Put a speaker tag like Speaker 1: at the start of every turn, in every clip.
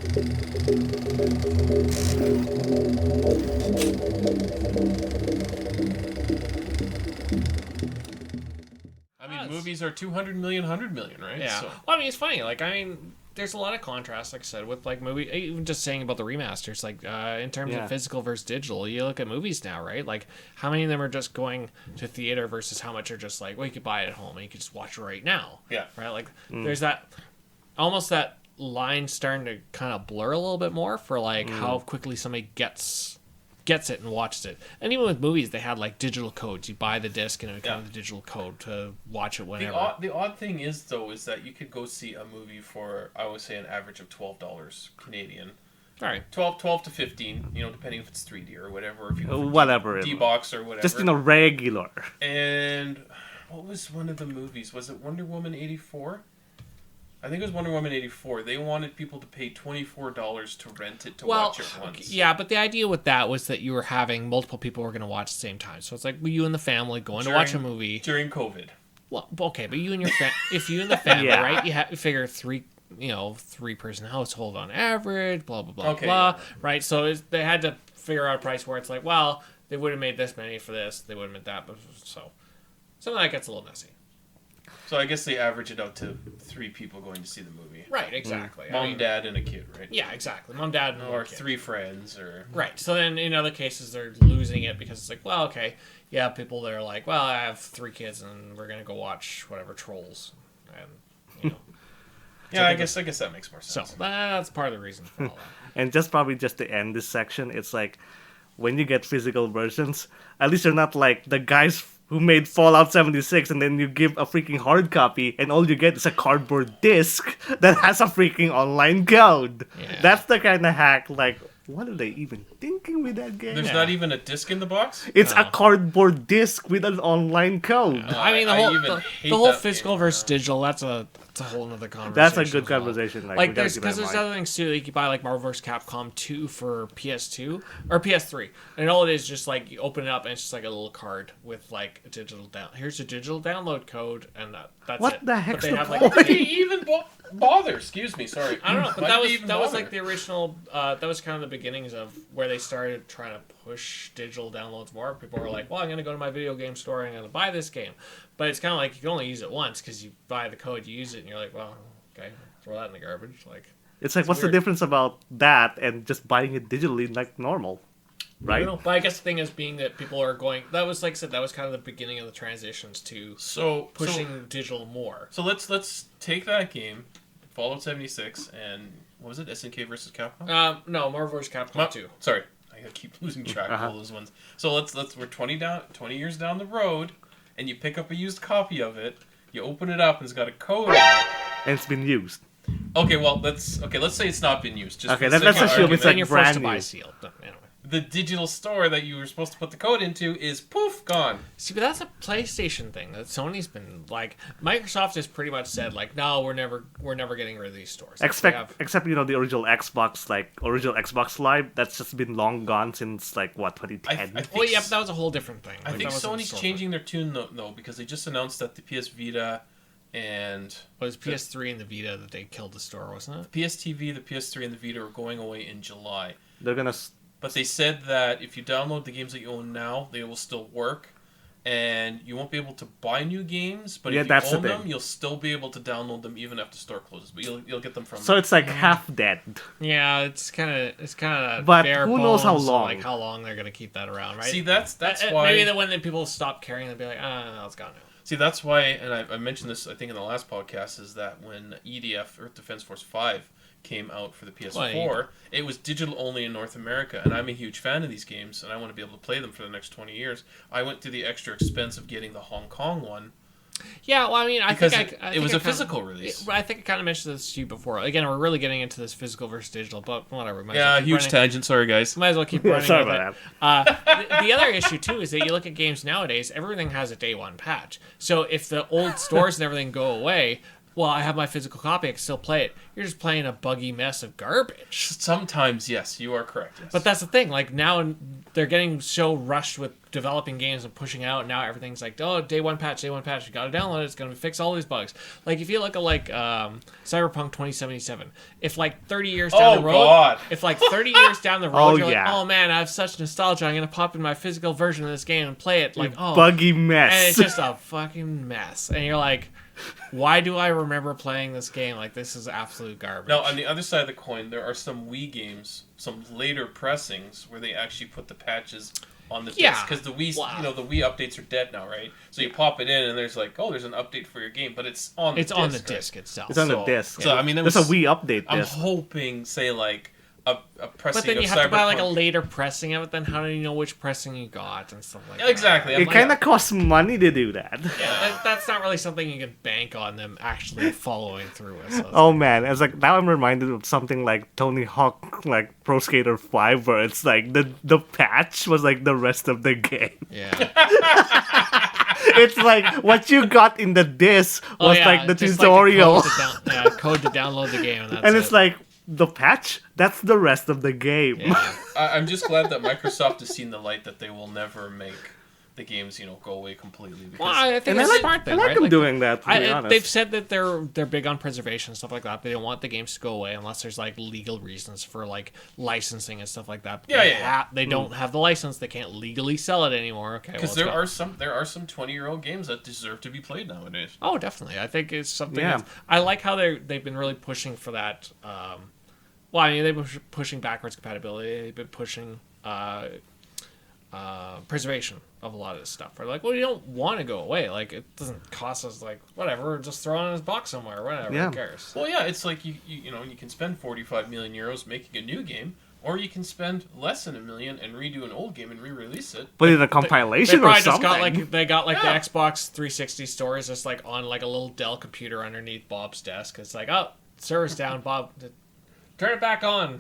Speaker 1: I mean, movies are 200 million, 100 million, right?
Speaker 2: Yeah.
Speaker 1: So.
Speaker 2: Well, I mean, it's funny. Like, I mean, there's a lot of contrast, like I said, with like movie. Even just saying about the remasters, like in terms of physical versus digital. You look at movies now, right? Like, how many of them are just going to theater versus how much are just like, well, you could buy it at home and you could just watch it right now.
Speaker 1: Yeah.
Speaker 2: Right. Like, there's that almost that line starting to kind of blur a little bit more for like how quickly somebody gets it and watches it. And even with movies, they had like digital codes. You buy the disc and it would come with the digital code to watch it whenever.
Speaker 1: The odd thing is, though, is that you could go see a movie for, I would say, an average of $12 Canadian.
Speaker 2: All right.
Speaker 1: 12 to 15, depending if it's 3D or whatever. Or if you go
Speaker 3: whatever.
Speaker 1: D-box or whatever.
Speaker 3: Just, regular.
Speaker 1: And what was one of the movies? Was it Wonder Woman 84? I think it was Wonder Woman 84. They wanted people to pay $24 to rent it to watch it once.
Speaker 2: Yeah, but the idea with that was that you were having multiple people who were going to watch at the same time. So it's like you and the family going to watch a movie.
Speaker 1: During COVID.
Speaker 2: Well, okay, but you and your if you and the family, right? You have to figure three-person household on average, blah, blah, blah, blah, right? So they had to figure out a price where it's like, well, they would have made this many for this. They would have made that. But so something that gets a little messy.
Speaker 1: So I guess they average it out to 3 people going to see the movie.
Speaker 2: Right, exactly.
Speaker 1: Mom, dad, and a kid, right?
Speaker 2: Yeah, exactly. Mom, dad, and
Speaker 1: or
Speaker 2: kid.
Speaker 1: 3 friends, or...
Speaker 2: Right. So then in other cases, they're losing it because it's like, well, okay, yeah, people that are like, well, I have 3 kids and we're going to go watch whatever Trolls. And,
Speaker 1: yeah, I guess that makes more sense.
Speaker 2: So that's part of the reason for all that.
Speaker 3: And probably just to end this section, it's like, when you get physical versions, at least you're not like the guys who made Fallout 76 and then you give a freaking hard copy and all you get is a cardboard disc that has a freaking online code. Yeah. That's the kind of hack, like, what are they even thinking with that game?
Speaker 1: There's not even a disc in the box?
Speaker 3: It's a cardboard disc with an online code.
Speaker 2: I mean, the whole physical versus digital, that's a whole other conversation.
Speaker 3: That's a good conversation.
Speaker 2: Like there's other things too. Like you buy like Marvel vs. Capcom 2 for PS2 or PS3, and all it is just like you open it up and it's just like a little card with like a digital here's a digital download code, and that's
Speaker 3: what
Speaker 2: it.
Speaker 3: the heck's the point?
Speaker 1: Why do you even bother? Excuse me, sorry.
Speaker 2: I don't know, but that was like the original. That was kind of the beginnings of where they started trying to push digital downloads more. People were like, well, I'm going to go to my video game store and I'm going to buy this game. But it's kind of like you can only use it once because you buy the code, you use it, and you're like, well, okay, throw that in the garbage. Like,
Speaker 3: it's like, what's the difference about that and just buying it digitally like normal? Right?
Speaker 2: But I guess the thing is being that people are going, that was like I said, that was kind of the beginning of the transitions to pushing digital more.
Speaker 1: So let's take that game, Fallout 76, and what was it, SNK versus Capcom?
Speaker 2: No, Marvel vs. Capcom 2.
Speaker 1: Sorry, I keep losing track of all those ones. So we're 20 years down the road, and you pick up a used copy of it, you open it up, and it's got a code on it.
Speaker 3: And it's been used.
Speaker 1: Okay, well, let's say it's not been used. Just
Speaker 3: let's assume it's like
Speaker 2: you're
Speaker 3: brand
Speaker 2: forced to
Speaker 3: new.
Speaker 2: buy sealed. Anyway.
Speaker 1: The digital store that you were supposed to put the code into is poof gone.
Speaker 2: See, but that's a PlayStation thing that Sony's been like. Microsoft has pretty much said like, no, we're never getting rid of these stores.
Speaker 3: Except the original Xbox Live, that's just been long gone since like what 2010.
Speaker 2: Well, yeah, but that was a whole different thing.
Speaker 1: I think Sony's changing their tune though because they just announced that the PS Vita and
Speaker 2: it was PS3 and the Vita that they killed the store, wasn't it?
Speaker 1: The PS TV, the PS3, and the Vita are going away in July.
Speaker 3: They're gonna.
Speaker 1: But they said that if you download the games that you own now, they will still work, and you won't be able to buy new games. But if you own them, you'll still be able to download them even after the store closes. But you'll get them from.
Speaker 3: So it's like half dead.
Speaker 2: Yeah, it's kind of.
Speaker 3: But
Speaker 2: bare
Speaker 3: who knows how long?
Speaker 2: Like how long they're gonna keep that around, right?
Speaker 1: See, that's why.
Speaker 2: Maybe when people stop caring, they'll be like, no, it's gone now.
Speaker 1: See, that's why, and I mentioned this I think in the last podcast, is that when EDF Earth Defense Force 5 came out for the PS4, it was digital only in North America, and I'm a huge fan of these games, and I want to be able to play them for the next 20 years. I went through the extra expense of getting the Hong Kong one.
Speaker 2: Yeah, well, I mean, I think
Speaker 1: it was a physical release.
Speaker 2: I think I kind of mentioned this to you before. Again, we're really getting into this physical versus digital, but whatever.
Speaker 1: Huge tangent. Sorry, guys.
Speaker 2: Might as well keep running.
Speaker 3: Sorry about
Speaker 2: that. The other issue too is that you look at games nowadays. Everything has a day one patch. So if the old stores and everything go away, well, I have my physical copy, I can still play it. You're just playing a buggy mess of garbage.
Speaker 1: Sometimes, yes, you are correct. Yes.
Speaker 2: But that's the thing. Like, now they're getting so rushed with developing games and pushing out. Now everything's like, oh, day one patch. You got to download it. It's going to fix all these bugs. Like, if you look at, like, Cyberpunk 2077, if, like, 30 years down the road...
Speaker 1: God.
Speaker 2: If, like, 30 years down the road, you're
Speaker 3: yeah.
Speaker 2: like, oh, man, I have such nostalgia. I'm going to pop in my physical version of this game and play it. Like, oh...
Speaker 3: Buggy mess.
Speaker 2: And it's just a fucking mess. And you're like... Why do I remember playing this game? Like, this is absolute garbage.
Speaker 1: Now, on the other side of the coin, there are some Wii games, some later pressings, where they actually put the patches on the disc. Because the Wii, the Wii updates are dead now, right? So you pop it in, and there's like, there's an update for your game, but it's on the disc.
Speaker 2: It's on the disc itself.
Speaker 3: It's on the disc.
Speaker 1: So, I mean,
Speaker 3: there's a Wii update
Speaker 1: I'm
Speaker 3: disc.
Speaker 1: hoping, say, like, a pressing
Speaker 2: but then you
Speaker 1: of
Speaker 2: have to buy like a
Speaker 1: Cyberpunk.
Speaker 2: later pressing of it. Then how do you know which pressing you got and stuff like that?
Speaker 1: Exactly.
Speaker 3: It kind of costs money to do that.
Speaker 2: Yeah, that's not really something you can bank on them actually following through with. So
Speaker 3: Oh man, it's like now I'm reminded of something like Tony Hawk, like Pro Skater 5, where it's like the patch was like the rest of the game.
Speaker 2: yeah.
Speaker 3: It's like what you got in the disc was like the
Speaker 2: just
Speaker 3: tutorial,
Speaker 2: Like a code to download the game, and that's
Speaker 3: and it's
Speaker 2: it.
Speaker 3: like the patch. That's the rest of the game.
Speaker 2: Yeah.
Speaker 1: I'm just glad that Microsoft has seen the light that they will never make the games, go away completely. Because
Speaker 2: Well, I think
Speaker 3: And I
Speaker 2: that's
Speaker 3: like,
Speaker 2: a smart thing,
Speaker 3: I like
Speaker 2: right?
Speaker 3: them
Speaker 2: Like,
Speaker 3: doing that. To be honest,
Speaker 2: they've said that they're big on preservation and stuff like that. They don't want the games to go away unless there's like legal reasons for like licensing and stuff like that. But they don't have the license. They can't legally sell it anymore. Okay,
Speaker 1: because there are some 20-year-old games that deserve to be played nowadays.
Speaker 2: Oh, definitely. I think it's something.
Speaker 3: Yeah.
Speaker 2: I like how they've been really pushing for that. Well, I mean, they've been pushing backwards compatibility. They've been pushing preservation of a lot of this stuff. We're like, well, you don't want to go away. Like, it doesn't cost us, like, whatever. Just throw it in his box somewhere. Whatever.
Speaker 3: Yeah.
Speaker 2: Who cares?
Speaker 1: Well, yeah, it's like you can spend 45 million euros making a new game, or you can spend less than $1 million and redo an old game and re-release it.
Speaker 3: put in a
Speaker 2: They
Speaker 3: compilation or
Speaker 2: probably
Speaker 3: something.
Speaker 2: just got like the
Speaker 1: Yeah.
Speaker 2: Xbox 360 stores just like on like a little Dell computer underneath Bob's desk. It's like, oh, server's down, Bob. Turn it back on.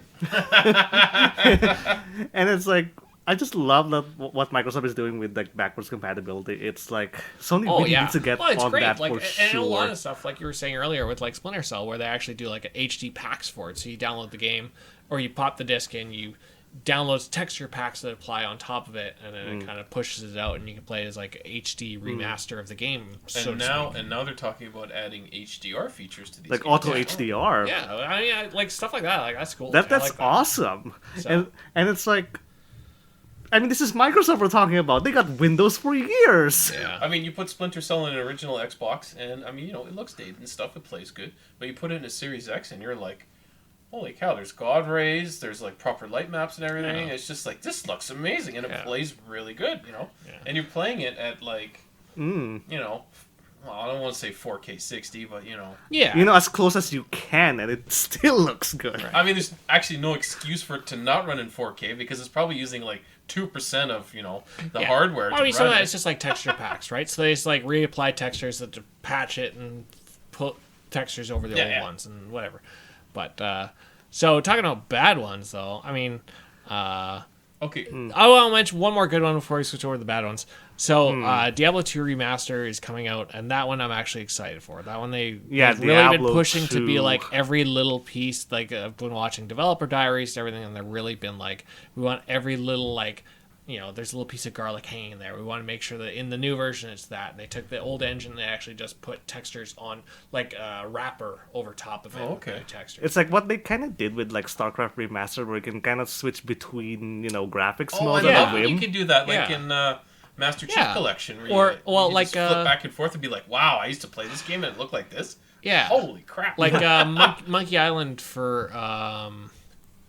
Speaker 3: And it's like I just love that what Microsoft is doing with like backwards compatibility. It's like Sony really needs to get
Speaker 2: it's
Speaker 3: on
Speaker 2: great.
Speaker 3: that
Speaker 2: Like,
Speaker 3: for
Speaker 2: and
Speaker 3: sure.
Speaker 2: a lot of stuff, like you were saying earlier, with like Splinter Cell, where they actually do like HD packs for it. So you download the game, or you pop the disc in, you download texture packs that apply on top of it, and then it kind of pushes it out, and you can play it as like HD remaster of the game. So
Speaker 1: And now they're talking about adding HDR features to these
Speaker 3: like
Speaker 1: games.
Speaker 3: auto HDR.
Speaker 2: yeah, I mean, like stuff like that. Like that's cool.
Speaker 3: That's
Speaker 2: I like that.
Speaker 3: awesome.
Speaker 2: So-
Speaker 3: And it's like, I mean, this is Microsoft we're talking about. They got Windows for years.
Speaker 2: Yeah.
Speaker 1: I mean, you put Splinter Cell in an original Xbox, and I mean, it looks dated and stuff. It plays good, but you put it in a Series X, and you're like, holy cow! There's God rays. There's like proper light maps and everything.
Speaker 2: Yeah.
Speaker 1: It's just like this looks amazing, and it
Speaker 2: Yeah.
Speaker 1: plays really good.
Speaker 2: Yeah.
Speaker 1: And you're playing it at like, well, I don't want to say 4K 60, but
Speaker 2: Yeah.
Speaker 3: As close as you can, and it still looks good.
Speaker 1: I mean, there's actually no excuse for it to not run in 4K because it's probably using like 2% of the hardware.
Speaker 2: Well, I mean,
Speaker 1: to
Speaker 2: some of
Speaker 1: run
Speaker 2: that
Speaker 1: it.
Speaker 2: is just like texture packs, right? So they just like reapply textures to patch it and put textures over the old ones and whatever. But so talking about bad ones, though, I mean,
Speaker 1: Okay.
Speaker 2: I want to mention one more good one before we switch over to the bad ones. So Diablo 2 Remaster is coming out, and that one I'm actually excited for. That one they've really been
Speaker 3: Diablo
Speaker 2: pushing to be
Speaker 3: 2.
Speaker 2: like every little piece. Like I've been watching developer diaries and everything, and they've really been like, we want every little like, there's a little piece of garlic hanging there. We want to make sure that in the new version it's that. And they took the old engine, and they actually just put textures on like a wrapper over top of it.
Speaker 1: Oh, okay.
Speaker 2: Textures.
Speaker 3: It's like what they kind of did with like StarCraft Remastered, where you can kind of switch between graphics
Speaker 1: Oh,
Speaker 3: mode
Speaker 1: I
Speaker 3: on
Speaker 1: love
Speaker 3: a
Speaker 1: that you
Speaker 3: whim.
Speaker 1: could do that, like
Speaker 2: Yeah.
Speaker 1: in Master Chief
Speaker 2: Yeah.
Speaker 1: Collection. Where
Speaker 2: Or-
Speaker 1: you
Speaker 2: well,
Speaker 1: could
Speaker 2: like,
Speaker 1: just flip back and forth and be like, wow, I used to play this game and it looked like this.
Speaker 2: Yeah.
Speaker 1: Holy crap.
Speaker 2: Like Monkey Island for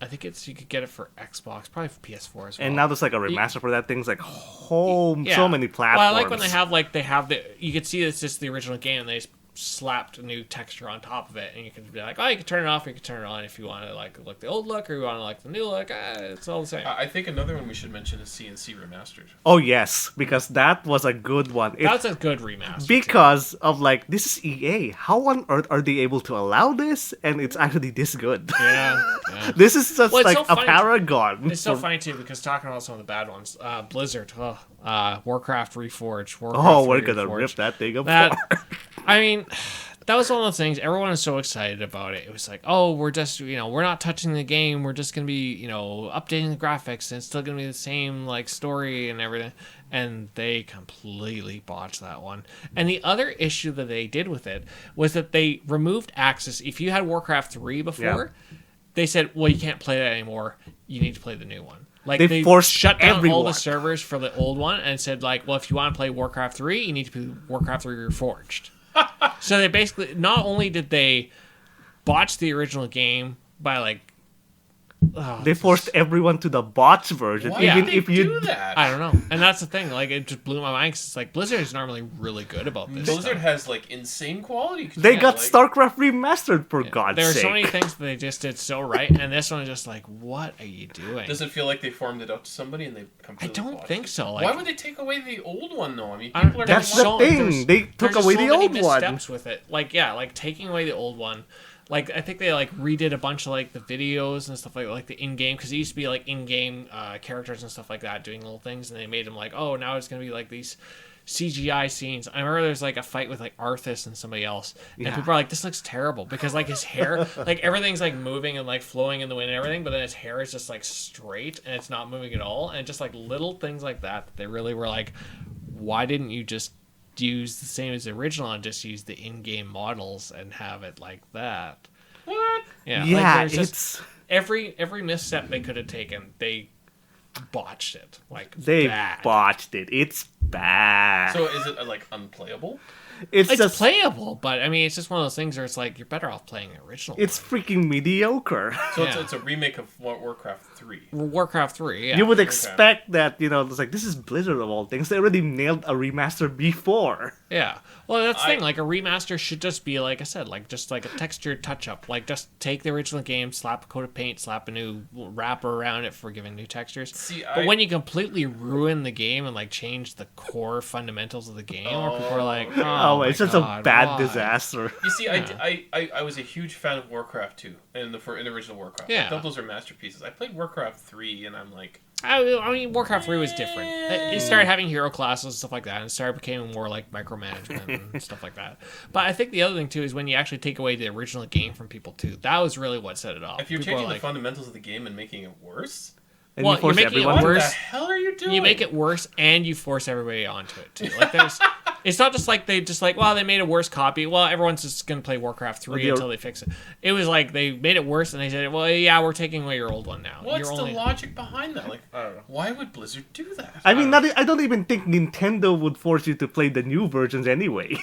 Speaker 2: I think you could get it for Xbox, probably for PS4 as well.
Speaker 3: And now there's like a remaster for that. Thing's like so many platforms.
Speaker 2: Well, I like when they have the you could see it's just the original game, and they just slapped a new texture on top of it, and you can be like, oh, you can turn it off, or you can turn it on if you want to like look the old look, or you want to like the new look. It's all the same.
Speaker 1: I think another one we should mention is CNC Remastered.
Speaker 3: Oh yes, because that was a good one.
Speaker 2: That's a good remaster.
Speaker 3: Because of like, this is EA. How on earth are they able to allow this? And it's actually this good.
Speaker 2: Yeah.
Speaker 3: This is just
Speaker 2: Well, it's
Speaker 3: like
Speaker 2: so
Speaker 3: a
Speaker 2: funny.
Speaker 3: paragon.
Speaker 2: It's so funny too, because talking about some of the bad ones, Blizzard, Warcraft Reforged.
Speaker 3: Oh, we're gonna rip that thing apart.
Speaker 2: I mean, that was one of the things. Everyone was so excited about it. It was like, oh, we're just, we're not touching the game. We're just gonna be, updating the graphics, and it's still gonna be the same like story and everything. And they completely botched that one. And the other issue that they did with it was that they removed access. If you had Warcraft 3 before, they said, well, you can't play that anymore. You need to play the new one. Like they
Speaker 3: forced
Speaker 2: shut down
Speaker 3: everyone.
Speaker 2: all the servers for the old one and said, like, well, if you want to play Warcraft 3, you need to play Warcraft 3 Reforged. So they basically, not only did they botch the original game by like,
Speaker 3: they forced everyone to the bots version.
Speaker 1: Why
Speaker 3: even
Speaker 1: did
Speaker 3: if
Speaker 1: they
Speaker 3: you
Speaker 1: do that?
Speaker 2: I don't know. And that's the thing. Like, it just blew my mind. 'Cause it's like, Blizzard is normally really good about this
Speaker 1: Blizzard
Speaker 2: stuff.
Speaker 1: has like insane quality control.
Speaker 3: they got
Speaker 1: like,
Speaker 3: StarCraft remastered for God's
Speaker 2: There are
Speaker 3: sake.
Speaker 2: so many things that they just did so right, and this one is just like, what are you doing?
Speaker 1: Does it feel like they farmed it out to somebody and they
Speaker 2: I
Speaker 1: completely
Speaker 2: don't
Speaker 1: botched
Speaker 2: think
Speaker 1: it?
Speaker 2: so. Like,
Speaker 1: Why would they take away the old one though? I mean,
Speaker 2: I don't-
Speaker 1: people are
Speaker 3: That's
Speaker 1: gonna
Speaker 3: the
Speaker 1: love
Speaker 3: thing. They took
Speaker 2: there's
Speaker 3: away
Speaker 2: so
Speaker 3: the
Speaker 2: many
Speaker 3: old one.
Speaker 2: missteps with it. Like, yeah, like taking away the old one. Like, I think they like redid a bunch of like the videos and stuff like the in-game, because it used to be like in-game characters and stuff like that doing little things, and they made them like, oh, now it's gonna be like these CGI scenes. I remember there's like a fight with like Arthas and somebody else, and people are like, this looks terrible because like his hair, like everything's like moving and like flowing in the wind and everything, but then his hair is just like straight and it's not moving at all, and just like little things like that. They really were like, why didn't you just use the same as the original and just use the in-game models and have it like that?
Speaker 1: What?
Speaker 2: Yeah,
Speaker 3: Yeah,
Speaker 2: like there's
Speaker 3: it's
Speaker 2: just every misstep they could have taken, they botched it. Like,
Speaker 3: they
Speaker 2: bad.
Speaker 3: botched it. It's bad.
Speaker 1: So is it like unplayable?
Speaker 3: it's
Speaker 2: It's
Speaker 3: just
Speaker 2: playable, but I mean, it's just one of those things where it's like you're better off playing the original.
Speaker 3: it's freaking mediocre.
Speaker 1: So
Speaker 2: Yeah.
Speaker 1: it's a remake of Warcraft 3.
Speaker 2: Warcraft 3. Yeah,
Speaker 3: You would expect that, it's like, this is Blizzard of all things. They already nailed a remaster before.
Speaker 2: yeah. Well, that's the thing. Like, a remaster should just be, like I said, like just like a textured touch-up. Like, just take the original game, slap a coat of paint, slap a new wrapper around it for giving new textures.
Speaker 1: See,
Speaker 2: but when you completely ruin the game and like change the core fundamentals of the game, where people are like,
Speaker 3: Oh,
Speaker 2: my
Speaker 3: it's just
Speaker 2: God,
Speaker 3: a bad
Speaker 2: why?
Speaker 3: disaster.
Speaker 1: You see, I was a huge fan of Warcraft 2 in the original Warcraft.
Speaker 2: Yeah.
Speaker 1: I thought those are masterpieces. I played Warcraft 3 and I'm like,
Speaker 2: I mean, Warcraft 3 was different. It started having hero classes and stuff like that, and it started becoming more like micromanagement and stuff like that. But I think the other thing, too, is when you actually take away the original game from people, too. That was really what set it off.
Speaker 1: if you're
Speaker 2: People are
Speaker 1: changing
Speaker 2: like,
Speaker 1: the fundamentals of the game and making it worse,
Speaker 3: And
Speaker 2: Well,
Speaker 3: you force
Speaker 2: you're making it
Speaker 3: everyone
Speaker 1: what
Speaker 2: worse.
Speaker 1: the hell are you doing?
Speaker 2: you make it worse, and you force everybody onto it, too. Like, it's not just like they just like, well, they made a worse copy. Well, everyone's just going to play Warcraft 3 until they fix it. It was like they made it worse, and they said, well, yeah, we're taking away your old one now.
Speaker 1: What's
Speaker 2: You're
Speaker 1: the
Speaker 2: only...
Speaker 1: logic behind that? Like,
Speaker 2: I don't know.
Speaker 1: why would Blizzard do that?
Speaker 3: I mean, I don't even think Nintendo would force you to play the new versions anyway.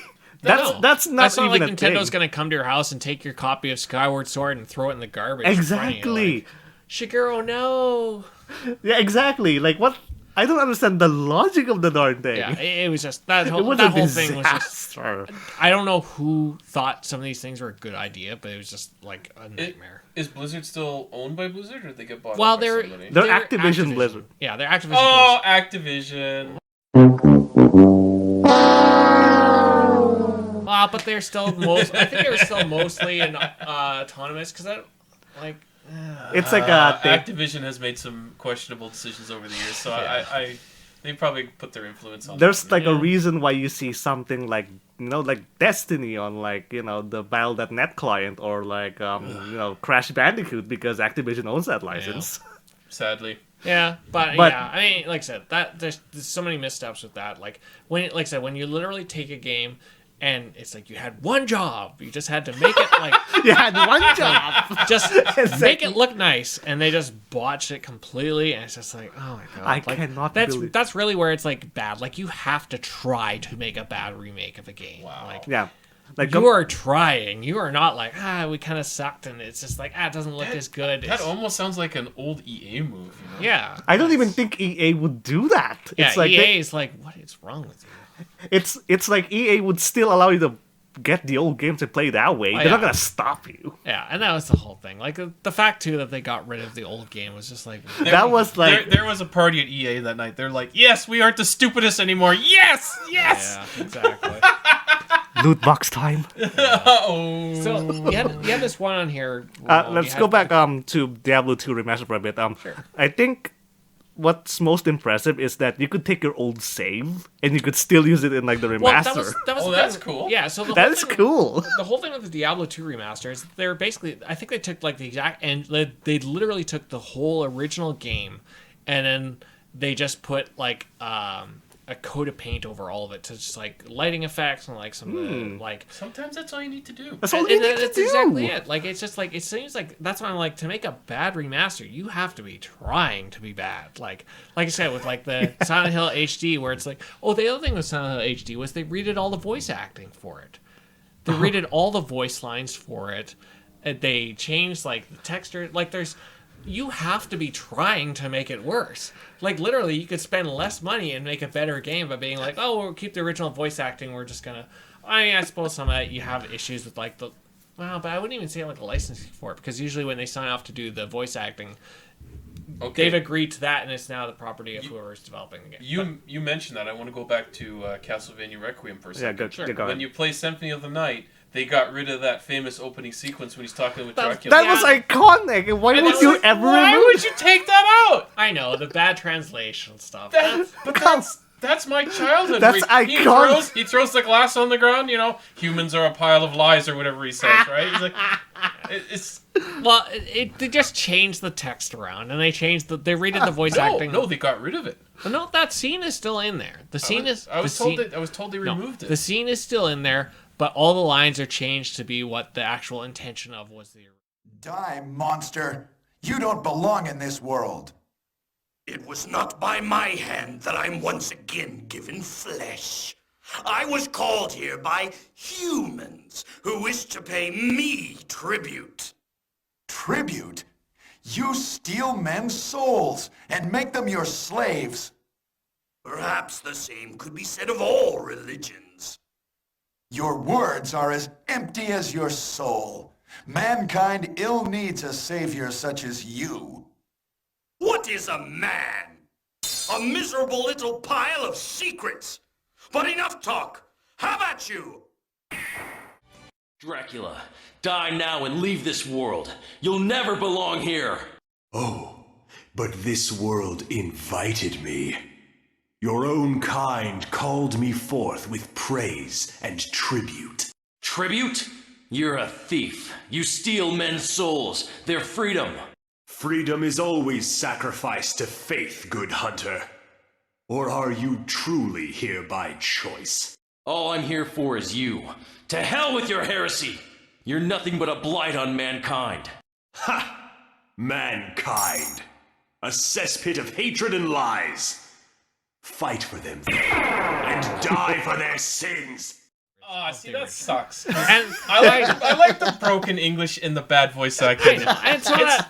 Speaker 2: No.
Speaker 3: That's not even
Speaker 2: like
Speaker 3: a
Speaker 2: Nintendo's
Speaker 3: thing.
Speaker 2: going to come to your house and take your copy of Skyward Sword and throw it in the garbage. in front of you,
Speaker 3: Exactly.
Speaker 2: like, Shigeru, no.
Speaker 3: Yeah, exactly. Like, what? I don't understand the logic of the darn thing.
Speaker 2: Yeah, it was just that
Speaker 3: It
Speaker 2: whole,
Speaker 3: was
Speaker 2: that
Speaker 3: a
Speaker 2: whole thing was just.
Speaker 3: disaster.
Speaker 2: I don't know who thought some of these things were a good idea, but it was just like a nightmare.
Speaker 1: Is Blizzard still owned by Blizzard, or did they get bought
Speaker 2: Well,
Speaker 1: out by
Speaker 2: they're
Speaker 1: somebody?
Speaker 3: They're Activision Blizzard.
Speaker 2: Yeah, they're Activision.
Speaker 1: Oh, Activision.
Speaker 2: Blizzard. But they're still I think they were still mostly autonomous because I like.
Speaker 3: It's like
Speaker 1: Activision has made some questionable decisions over the years, so
Speaker 2: Yeah.
Speaker 1: they probably put their influence on.
Speaker 3: there's
Speaker 1: it.
Speaker 3: like a reason why you see something like like Destiny on like the Battle.net client or like Crash Bandicoot because Activision owns that license.
Speaker 1: Sadly.
Speaker 2: Yeah, but yeah, I mean, like I said, there's so many missteps with that. Like when you literally take a game and it's like you had one job, you just had to make it like
Speaker 3: You had one job.
Speaker 2: just make it look nice, and they just botched it completely, and it's just like, oh my god,
Speaker 3: I cannot believe.
Speaker 2: That's really where it's like bad. Like you have to try to make a bad remake of a game.
Speaker 1: Wow.
Speaker 2: Like
Speaker 3: Yeah. Like
Speaker 2: you are trying. You are not like we kind of sucked, and it's just like it doesn't look as good.
Speaker 1: That almost sounds like an old EA move. You know?
Speaker 2: Yeah.
Speaker 3: I don't even think EA would do that.
Speaker 2: Yeah,
Speaker 3: It's like
Speaker 2: EA is like, what is wrong with you?
Speaker 3: it's like EA would still allow you to get the old games and play that way. They're
Speaker 2: yeah.
Speaker 3: not gonna stop you.
Speaker 2: Yeah, and that was the whole thing. Like the fact too that they got rid of the old game was just like
Speaker 3: That was like
Speaker 1: there was a party at EA that night. They're like, yes, we aren't the stupidest anymore. Yes, yes.
Speaker 2: yeah, exactly.
Speaker 3: loot box time.
Speaker 1: Uh-oh.
Speaker 2: So you had this one on here.
Speaker 3: Let's go back to Diablo 2 Remastered for a bit.
Speaker 2: Sure.
Speaker 3: I think what's most impressive is that you could take your old save and you could still use it in like the remaster.
Speaker 2: Well, that was
Speaker 1: that's cool.
Speaker 2: Yeah, so
Speaker 3: that is cool.
Speaker 2: The whole thing with the Diablo 2 remasters, they're basically, I think they took like the exact, and they literally took the whole original game, and then they just put like a coat of paint over all of it to just like lighting effects and like some of the like.
Speaker 1: Sometimes that's all you need to do.
Speaker 3: That's all you need to do.
Speaker 2: That's exactly it. Like it's just like it seems like that's why I'm like, to make a bad remaster, you have to be trying to be bad. Like I said with like the Silent Hill HD, where it's like, oh, the other thing with Silent Hill HD was they redid all the voice acting for it. They redid all the voice lines for it. And they changed like the texture. Like you have to be trying to make it worse. Like, literally, you could spend less money and make a better game by being like, oh, we'll keep the original voice acting. We're just going to... I mean, I suppose some of that you have issues with, like, the... Well, but I wouldn't even say, like, a licensing for it, because usually when they sign off to do the voice acting, they've agreed to that, and it's now the property of whoever's developing the game.
Speaker 1: You mentioned that. I want to go back to Castlevania Requiem for a second.
Speaker 3: Yeah, go
Speaker 1: When you play Symphony of the Night, they got rid of that famous opening sequence when he's talking with Dracula.
Speaker 3: That was iconic. Why would you ever remove?
Speaker 1: Why would you take that out?
Speaker 2: I know, the bad translation stuff.
Speaker 1: That's my childhood.
Speaker 3: That's iconic.
Speaker 1: He throws the glass on the ground. You know, humans are a pile of lies or whatever he says. Right? He's like, it's.
Speaker 2: Well, they just changed the text around, and they redid the voice acting.
Speaker 1: No, they got rid of it.
Speaker 2: But no, that scene is still in there. I was
Speaker 1: told they removed it.
Speaker 2: The scene is still in there, but all the lines are changed to be what the actual intention of was the.
Speaker 4: Die, monster! You don't belong in this world.
Speaker 5: It was not by my hand that I'm once again given flesh. I was called here by humans who wish to pay me tribute.
Speaker 4: Tribute? You steal men's souls and make them your slaves.
Speaker 5: Perhaps the same could be said of all religions.
Speaker 4: Your words are as empty as your soul. Mankind ill needs a savior such as you.
Speaker 5: What is a man? A miserable little pile of secrets. But enough talk. How about you?
Speaker 6: Dracula, die now and leave this world. You'll never belong here.
Speaker 7: Oh, but this world invited me. Your own kind called me forth with praise and tribute.
Speaker 6: Tribute? You're a thief. You steal men's souls, their freedom.
Speaker 7: Freedom is always sacrificed to faith, good hunter. Or are you truly here by choice?
Speaker 6: All I'm here for is you. To hell with your heresy! You're nothing but a blight on mankind.
Speaker 7: Ha! Mankind. A cesspit of hatred and lies. Fight for them, and die for their sins.
Speaker 1: Oh, see, that sucks.
Speaker 2: And
Speaker 1: I like the broken English and the bad voice acting.
Speaker 2: And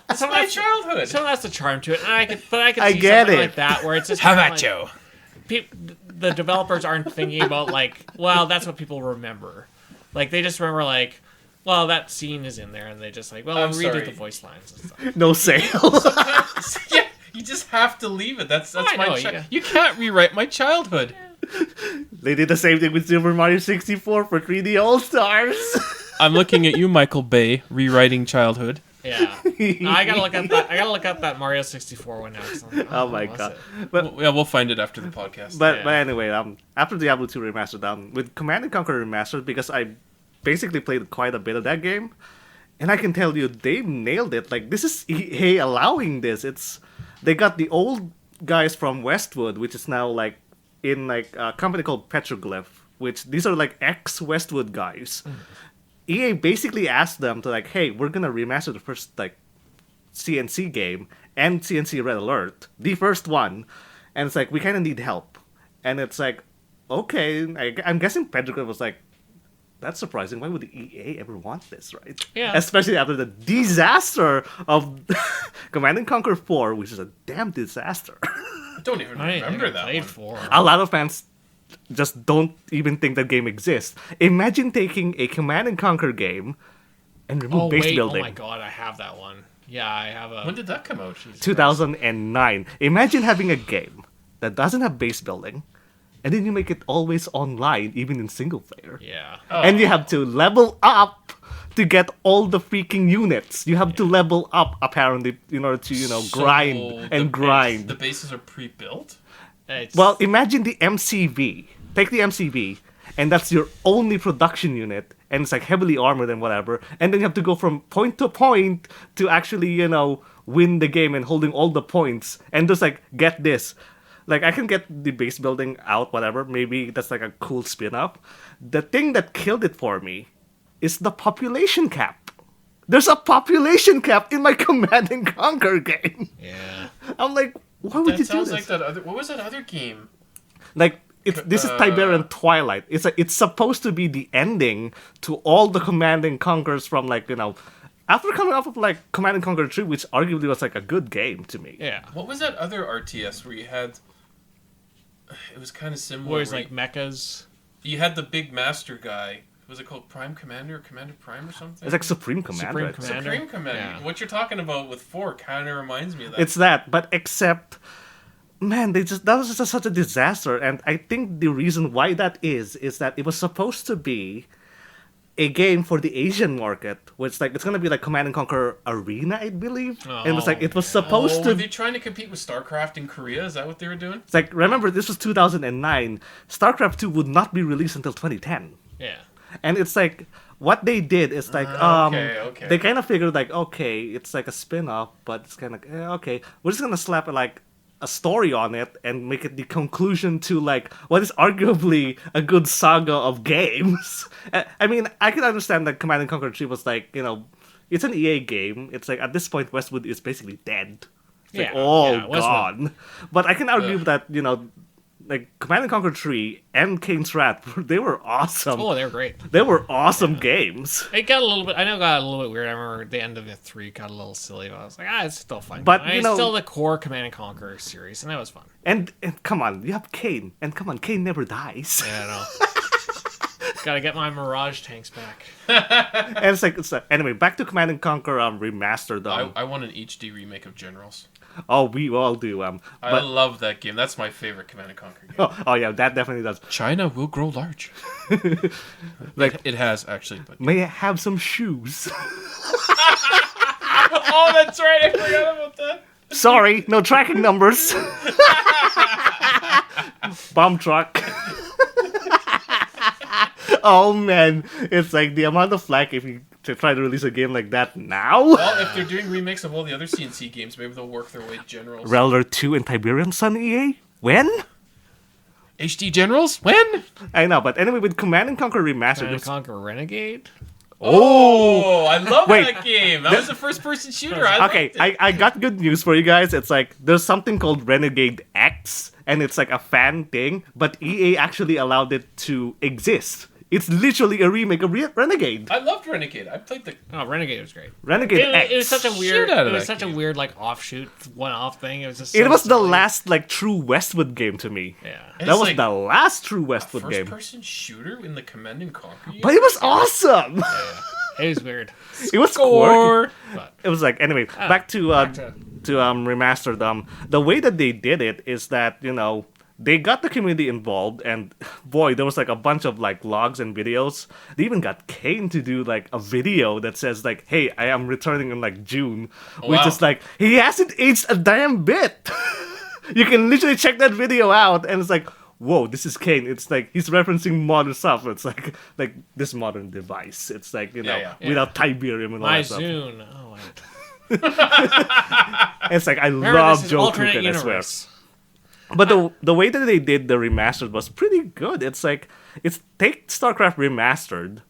Speaker 1: It's my childhood.
Speaker 2: Some of that's the charm to it, and I can see
Speaker 3: get
Speaker 2: something
Speaker 3: it.
Speaker 2: like that where it's just
Speaker 1: How
Speaker 2: kinda
Speaker 1: about Joe?
Speaker 2: The developers aren't thinking about like, well, that's what people remember. Like they just remember like, well, that scene is in there, and they just like, well,
Speaker 1: I'm
Speaker 2: redo
Speaker 1: sorry.
Speaker 2: the voice lines and stuff.
Speaker 3: No sale.
Speaker 1: Yeah, you just have to leave it. That's
Speaker 2: I
Speaker 1: my
Speaker 2: know,
Speaker 1: childhood. You can't rewrite my childhood.
Speaker 3: They did the same thing with Super Mario 64 for 3D All Stars.
Speaker 1: I'm looking at you, Michael Bay, rewriting childhood.
Speaker 2: Yeah, no, I gotta look up that. I gotta look up that Mario 64 one now.
Speaker 3: Oh my god! But
Speaker 1: We'll find it after the podcast.
Speaker 3: but anyway, after Diablo 2 Remastered, with Command and Conquer Remastered, because I basically played quite a bit of that game, and I can tell you they nailed it. Like this is EA allowing this. They got the old guys from Westwood, which is now like in like a company called Petroglyph, which these are like ex-Westwood guys. EA basically asked them to like, hey, we're gonna remaster the first like CNC game and CNC Red Alert, the first one, and it's like we kind of need help, and it's like, okay, I'm guessing Petroglyph was like, that's surprising. Why would EA ever want this, right?
Speaker 2: Yeah.
Speaker 3: Especially after the disaster of Command and Conquer 4, which is a damn disaster.
Speaker 1: I don't even remember that one.
Speaker 3: A lot of fans just don't even think that game exists. Imagine taking a Command and Conquer game and remove base building.
Speaker 2: Oh my god, I have that one. Yeah, I have a...
Speaker 1: When did that come out? Jesus
Speaker 3: 2009. Imagine having a game that doesn't have base building, and then you make it always online, even in single player.
Speaker 2: Yeah.
Speaker 3: And you have to level up to get all the freaking units. You have to level up, apparently, in order to, grind and grind.
Speaker 1: The bases are pre-built?
Speaker 3: Well, imagine the MCV. Take the MCV, and that's your only production unit, and it's like heavily armored and whatever, and then you have to go from point to point to actually, win the game and holding all the points, and just like, get this. Like, I can get the base building out, whatever, maybe that's like a cool spin-up. The thing that killed it for me is the population cap. There's a population cap in my Command and Conquer game.
Speaker 2: Yeah.
Speaker 3: I'm like, why would you do this?
Speaker 1: That sounds like that other... What was that other game?
Speaker 3: Like, this is Tiberian Twilight. It's supposed to be the ending to all the Command and Conquers from, like, after coming off of, like, Command and Conquer 3, which arguably was, like, a good game to me.
Speaker 2: Yeah.
Speaker 1: What was that other RTS where you had... It was kind of similar.
Speaker 2: Where it's like mechas.
Speaker 1: You had the big master guy. Was it called Prime Commander or Commander Prime or something?
Speaker 3: It's like Supreme Commander.
Speaker 1: Supreme Commander. Yeah. What you're talking about with 4 kind of reminds me of that.
Speaker 3: It's that, but except... Man, that was just such a disaster, and I think the reason why that is that it was supposed to be a game for the Asian market, which it's gonna be like Command and Conquer Arena, I believe. And it was supposed to.
Speaker 1: Were they trying to compete with StarCraft in Korea? Is that what they were doing?
Speaker 3: It's like, remember, this was 2009. StarCraft 2 would not be released until 2010.
Speaker 2: Yeah.
Speaker 3: And it's like, what they did is like,
Speaker 1: okay.
Speaker 3: They kind of figured like, okay, it's like a spin-off, but it's kind of okay, we're just gonna slap like a story on it and make it the conclusion to like what is arguably a good saga of games. I mean, I can understand that Command and Conquer 3 was like, it's an EA game. It's like at this point Westwood is basically dead. It's gone. But I can argue that, like Command and Conquer 3 and Kane's Wrath, they were awesome.
Speaker 2: Oh, they were great.
Speaker 3: They were awesome games.
Speaker 2: It got a little bit weird. I remember the end of the 3 got a little silly, but I was like, it's still fun.
Speaker 3: But
Speaker 2: it's still the core Command and Conquer series, and that was fun.
Speaker 3: And come on, you have Kane, and come on, Kane never dies.
Speaker 2: Yeah, I know. Gotta get my Mirage tanks back.
Speaker 3: And it's like anyway, back to Command and Conquer Remastered.
Speaker 1: I want an HD remake of Generals.
Speaker 3: Oh, we all do.
Speaker 1: I love that game. That's my favorite Command and Conquer game.
Speaker 3: Oh yeah, that definitely does.
Speaker 1: China will grow large.
Speaker 3: Like
Speaker 1: it has actually, but
Speaker 3: may I have some shoes?
Speaker 1: Oh, that's right. I forgot about that.
Speaker 3: Sorry, no tracking numbers. Bomb truck. Oh man, it's like the amount of flack if you try to release a game like that now.
Speaker 1: Well, if they're doing remakes of all the other CNC games, maybe they'll work their way to Generals.
Speaker 3: Realer 2 and Tiberian Sun EA? When?
Speaker 1: HD Generals? When?
Speaker 3: I know, but anyway, with Command and Conquer Remastered...
Speaker 2: Command and Conquer Renegade?
Speaker 1: Oh, I love that game. That was a first-person shooter.
Speaker 3: I got good news for you guys. It's like, there's something called Renegade X, and it's like a fan thing, but EA actually allowed it to exist. It's literally a remake of Renegade.
Speaker 1: I loved Renegade. I played the...
Speaker 2: Oh, Renegade was great.
Speaker 3: Renegade X.
Speaker 2: It was such a weird... like offshoot, one-off thing. It was just.
Speaker 3: It was the last like true Westwood game to me.
Speaker 2: Yeah,
Speaker 3: that was the last true Westwood game.
Speaker 1: First-person shooter in the Command and Conquer.
Speaker 3: But it was awesome.
Speaker 2: Yeah. It was weird.
Speaker 3: It was quirky. It was like anyway. Back to Remastered. The way that they did it is that they got the community involved, and boy, there was like a bunch of like logs and videos. They even got Kane to do like a video that says like, "Hey, I am returning in like June," which is like he hasn't aged a damn bit. You can literally check that video out, and it's like, whoa, this is Kane. It's like he's referencing modern stuff. It's like this modern device. It's like without Tiberium and all that stuff.
Speaker 2: Zune. Oh,
Speaker 3: it's like I love Joe Kukan, I swear. But the way that they did the remastered was pretty good. It's like take StarCraft Remastered,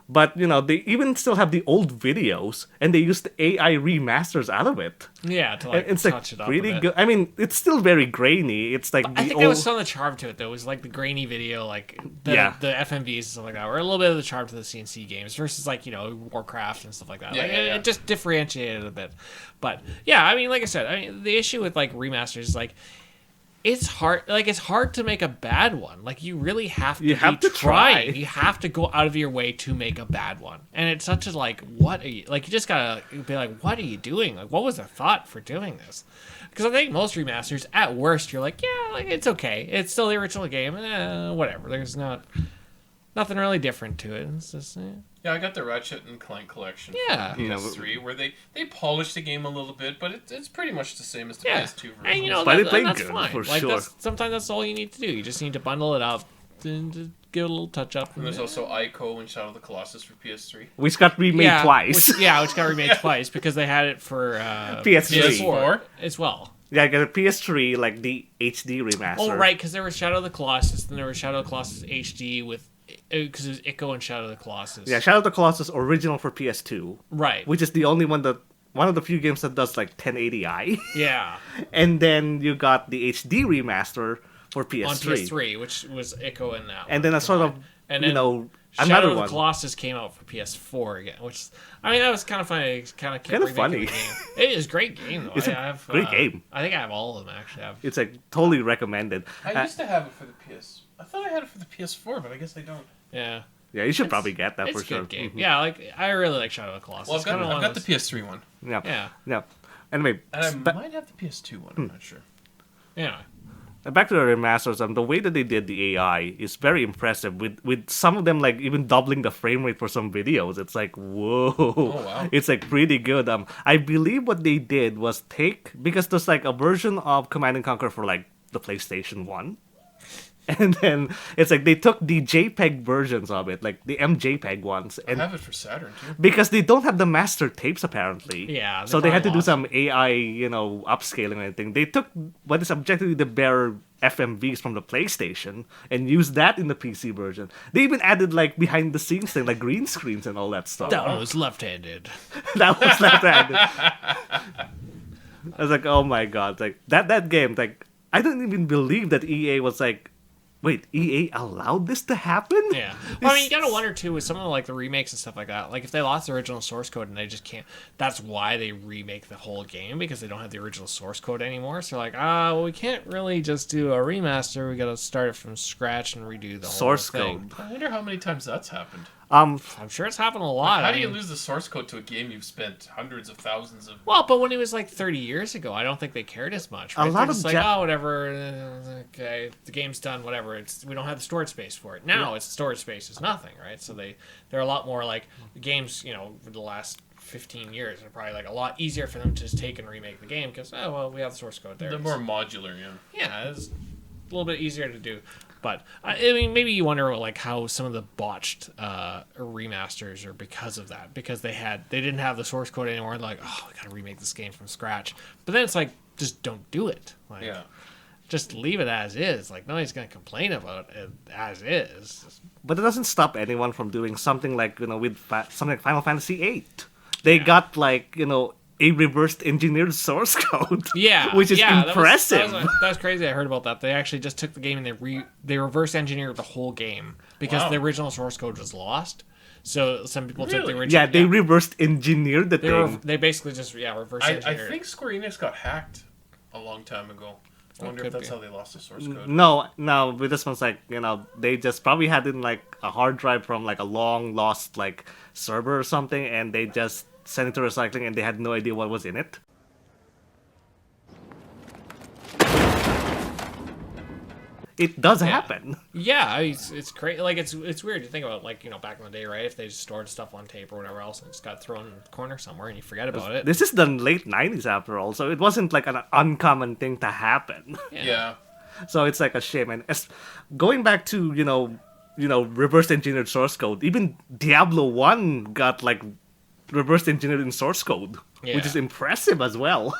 Speaker 3: but they even still have the old videos, and they used AI remasters out of it.
Speaker 2: Yeah, to like
Speaker 3: it's
Speaker 2: touch it up.
Speaker 3: Really good. I mean, it's still very grainy. It's like
Speaker 2: I think that was some of the charm to it, though. It was like the grainy video, like the FMVs and stuff like that, or a little bit of the charm to the CNC games versus like Warcraft and stuff like that. It just differentiated a bit. But yeah, I mean, like I said, the issue with like remasters is like. It's hard. Like it's hard to make a bad one. Like you really have to. You have to try. You have to go out of your way to make a bad one. And it's such a like, what are you like? You just gotta be like, what are you doing? Like, what was the thought for doing this? Because I think most remasters, at worst, you're like, yeah, like it's okay. It's still the original game. Whatever. There's nothing really different to it. It's just
Speaker 1: Yeah, I got the Ratchet and Clank collection
Speaker 2: Yeah.
Speaker 1: for the PS3, where they polished the game a little bit, but it's pretty much the same as the PS2 version.
Speaker 2: And you know,
Speaker 3: But it
Speaker 2: that,
Speaker 3: played
Speaker 2: that's
Speaker 3: good,
Speaker 2: fine.
Speaker 3: for
Speaker 2: Like
Speaker 3: sure.
Speaker 2: sometimes that's all you need to do. You just need to bundle it up and just give it a little touch up.
Speaker 1: And there's also Ico and Shadow of the Colossus for PS3.
Speaker 3: Which got remade twice.
Speaker 2: Which got remade twice because they had it for
Speaker 3: PS3.
Speaker 1: PS4
Speaker 2: as well.
Speaker 3: Yeah, I got a PS3, like the HD remaster.
Speaker 2: Oh, right, because there was Shadow of the Colossus, then there was Shadow of the Colossus HD because it was Ico and Shadow of the Colossus.
Speaker 3: Yeah, Shadow of the Colossus original for PS2.
Speaker 2: Right.
Speaker 3: Which is the only one of the few games that does like 1080i.
Speaker 2: Yeah.
Speaker 3: And then you got the HD remaster for PS3.
Speaker 2: On PS3, which was Ico and that.
Speaker 3: And then a sort of,
Speaker 2: and then
Speaker 3: another
Speaker 2: Shadow of
Speaker 3: one.
Speaker 2: the Colossus came out for PS4 again, which I mean that was kind of funny. It's kind of
Speaker 3: funny.
Speaker 2: It is a great game though.
Speaker 3: It's a great game.
Speaker 2: I think I have all of them actually.
Speaker 3: It's like totally recommended.
Speaker 1: I used to have it for the PS. I thought I had it for the PS4, but I guess I don't.
Speaker 2: Yeah.
Speaker 3: Yeah, you should probably get that
Speaker 2: It's
Speaker 3: for
Speaker 2: a
Speaker 3: sure.
Speaker 2: good game.
Speaker 3: Mhm.
Speaker 2: Yeah, like I really like Shadow of the Colossus.
Speaker 1: Well, I've got the PS3 one.
Speaker 3: Yeah. Anyway,
Speaker 1: And I might have the PS2 one. I'm not sure.
Speaker 2: Yeah.
Speaker 3: Back to the remasters, the way that they did the AI is very impressive. With some of them like even doubling the frame rate for some videos. It's like whoa,
Speaker 1: wow.
Speaker 3: It's like pretty good. I believe what they did was because there's like a version of Command and Conquer for like the PlayStation 1. And then it's like they took the JPEG versions of it, like the MJPEG ones, and
Speaker 1: I have it for Saturn too.
Speaker 3: because they don't have the master tapes apparently.
Speaker 2: Yeah,
Speaker 3: So they had to do
Speaker 2: lost
Speaker 3: some AI, upscaling and everything. They took what is objectively the bare FMVs from the PlayStation and used that in the PC version. They even added like behind the scenes thing, like green screens and all that stuff.
Speaker 2: That one was left-handed.
Speaker 3: That was left-handed. I was like, oh my god, like that game, like I don't even believe that EA was like, wait, EA allowed this to happen?
Speaker 2: Yeah. Well, I mean, you gotta wonder too with some of like the remakes and stuff like that. Like if they lost the original source code and they just can't, that's why they remake the whole game because they don't have the original source code anymore. So like, well, we can't really just do a remaster. We gotta start it from scratch and redo the whole
Speaker 3: Source
Speaker 2: thing.
Speaker 3: code.
Speaker 1: I wonder how many times that's happened.
Speaker 2: I'm sure it's happened a lot.
Speaker 1: How do you lose the source code to a game you've spent hundreds of thousands of?
Speaker 2: Well, but when it was like 30 years ago, I don't think they cared as much. Right?
Speaker 3: A lot
Speaker 2: They're
Speaker 3: of
Speaker 2: just like, whatever. Okay, the game's done. Whatever. We don't have the storage space for it. Now it's storage space is nothing, right? So they're a lot more like the games. For the last 15 years, are probably like a lot easier for them to just take and remake the game because we have the source code there.
Speaker 1: They're more modular,
Speaker 2: Yeah, it's a little bit easier to do. But I mean, maybe you wonder like how some of the botched remasters are because of that, because they didn't have the source code anymore. Like, we gotta remake this game from scratch. But then it's like, just don't do it. Like, just leave it as is. Like nobody's gonna complain about it as is.
Speaker 3: But it doesn't stop anyone from doing something like with something like Final Fantasy VIII. They got like a reversed engineered source code.
Speaker 2: Yeah,
Speaker 3: which is impressive.
Speaker 2: That was crazy. I heard about that. They actually just took the game and they reverse engineered the whole game because the original source code was lost. So some people took the original.
Speaker 3: Yeah, they reversed engineered the thing.
Speaker 2: They basically just reverse engineered.
Speaker 1: I think Square Enix got hacked a long time ago. I wonder if that's how they lost the source code.
Speaker 3: No, with this one's like, they just probably had it in like a hard drive from like a long lost like server or something, and they just sent it to recycling and they had no idea what was in it. It does happen.
Speaker 2: Yeah, it's crazy. Like it's weird to think about. Like back in the day, right? If they just stored stuff on tape or whatever else, and it just got thrown in the corner somewhere, and you forget about it.
Speaker 3: This is the late '90s after all, so it wasn't like an uncommon thing to happen.
Speaker 1: Yeah.
Speaker 3: So it's like a shame. And going back to reverse engineered source code, even Diablo 1 got like reverse engineered in source code, which is impressive as well.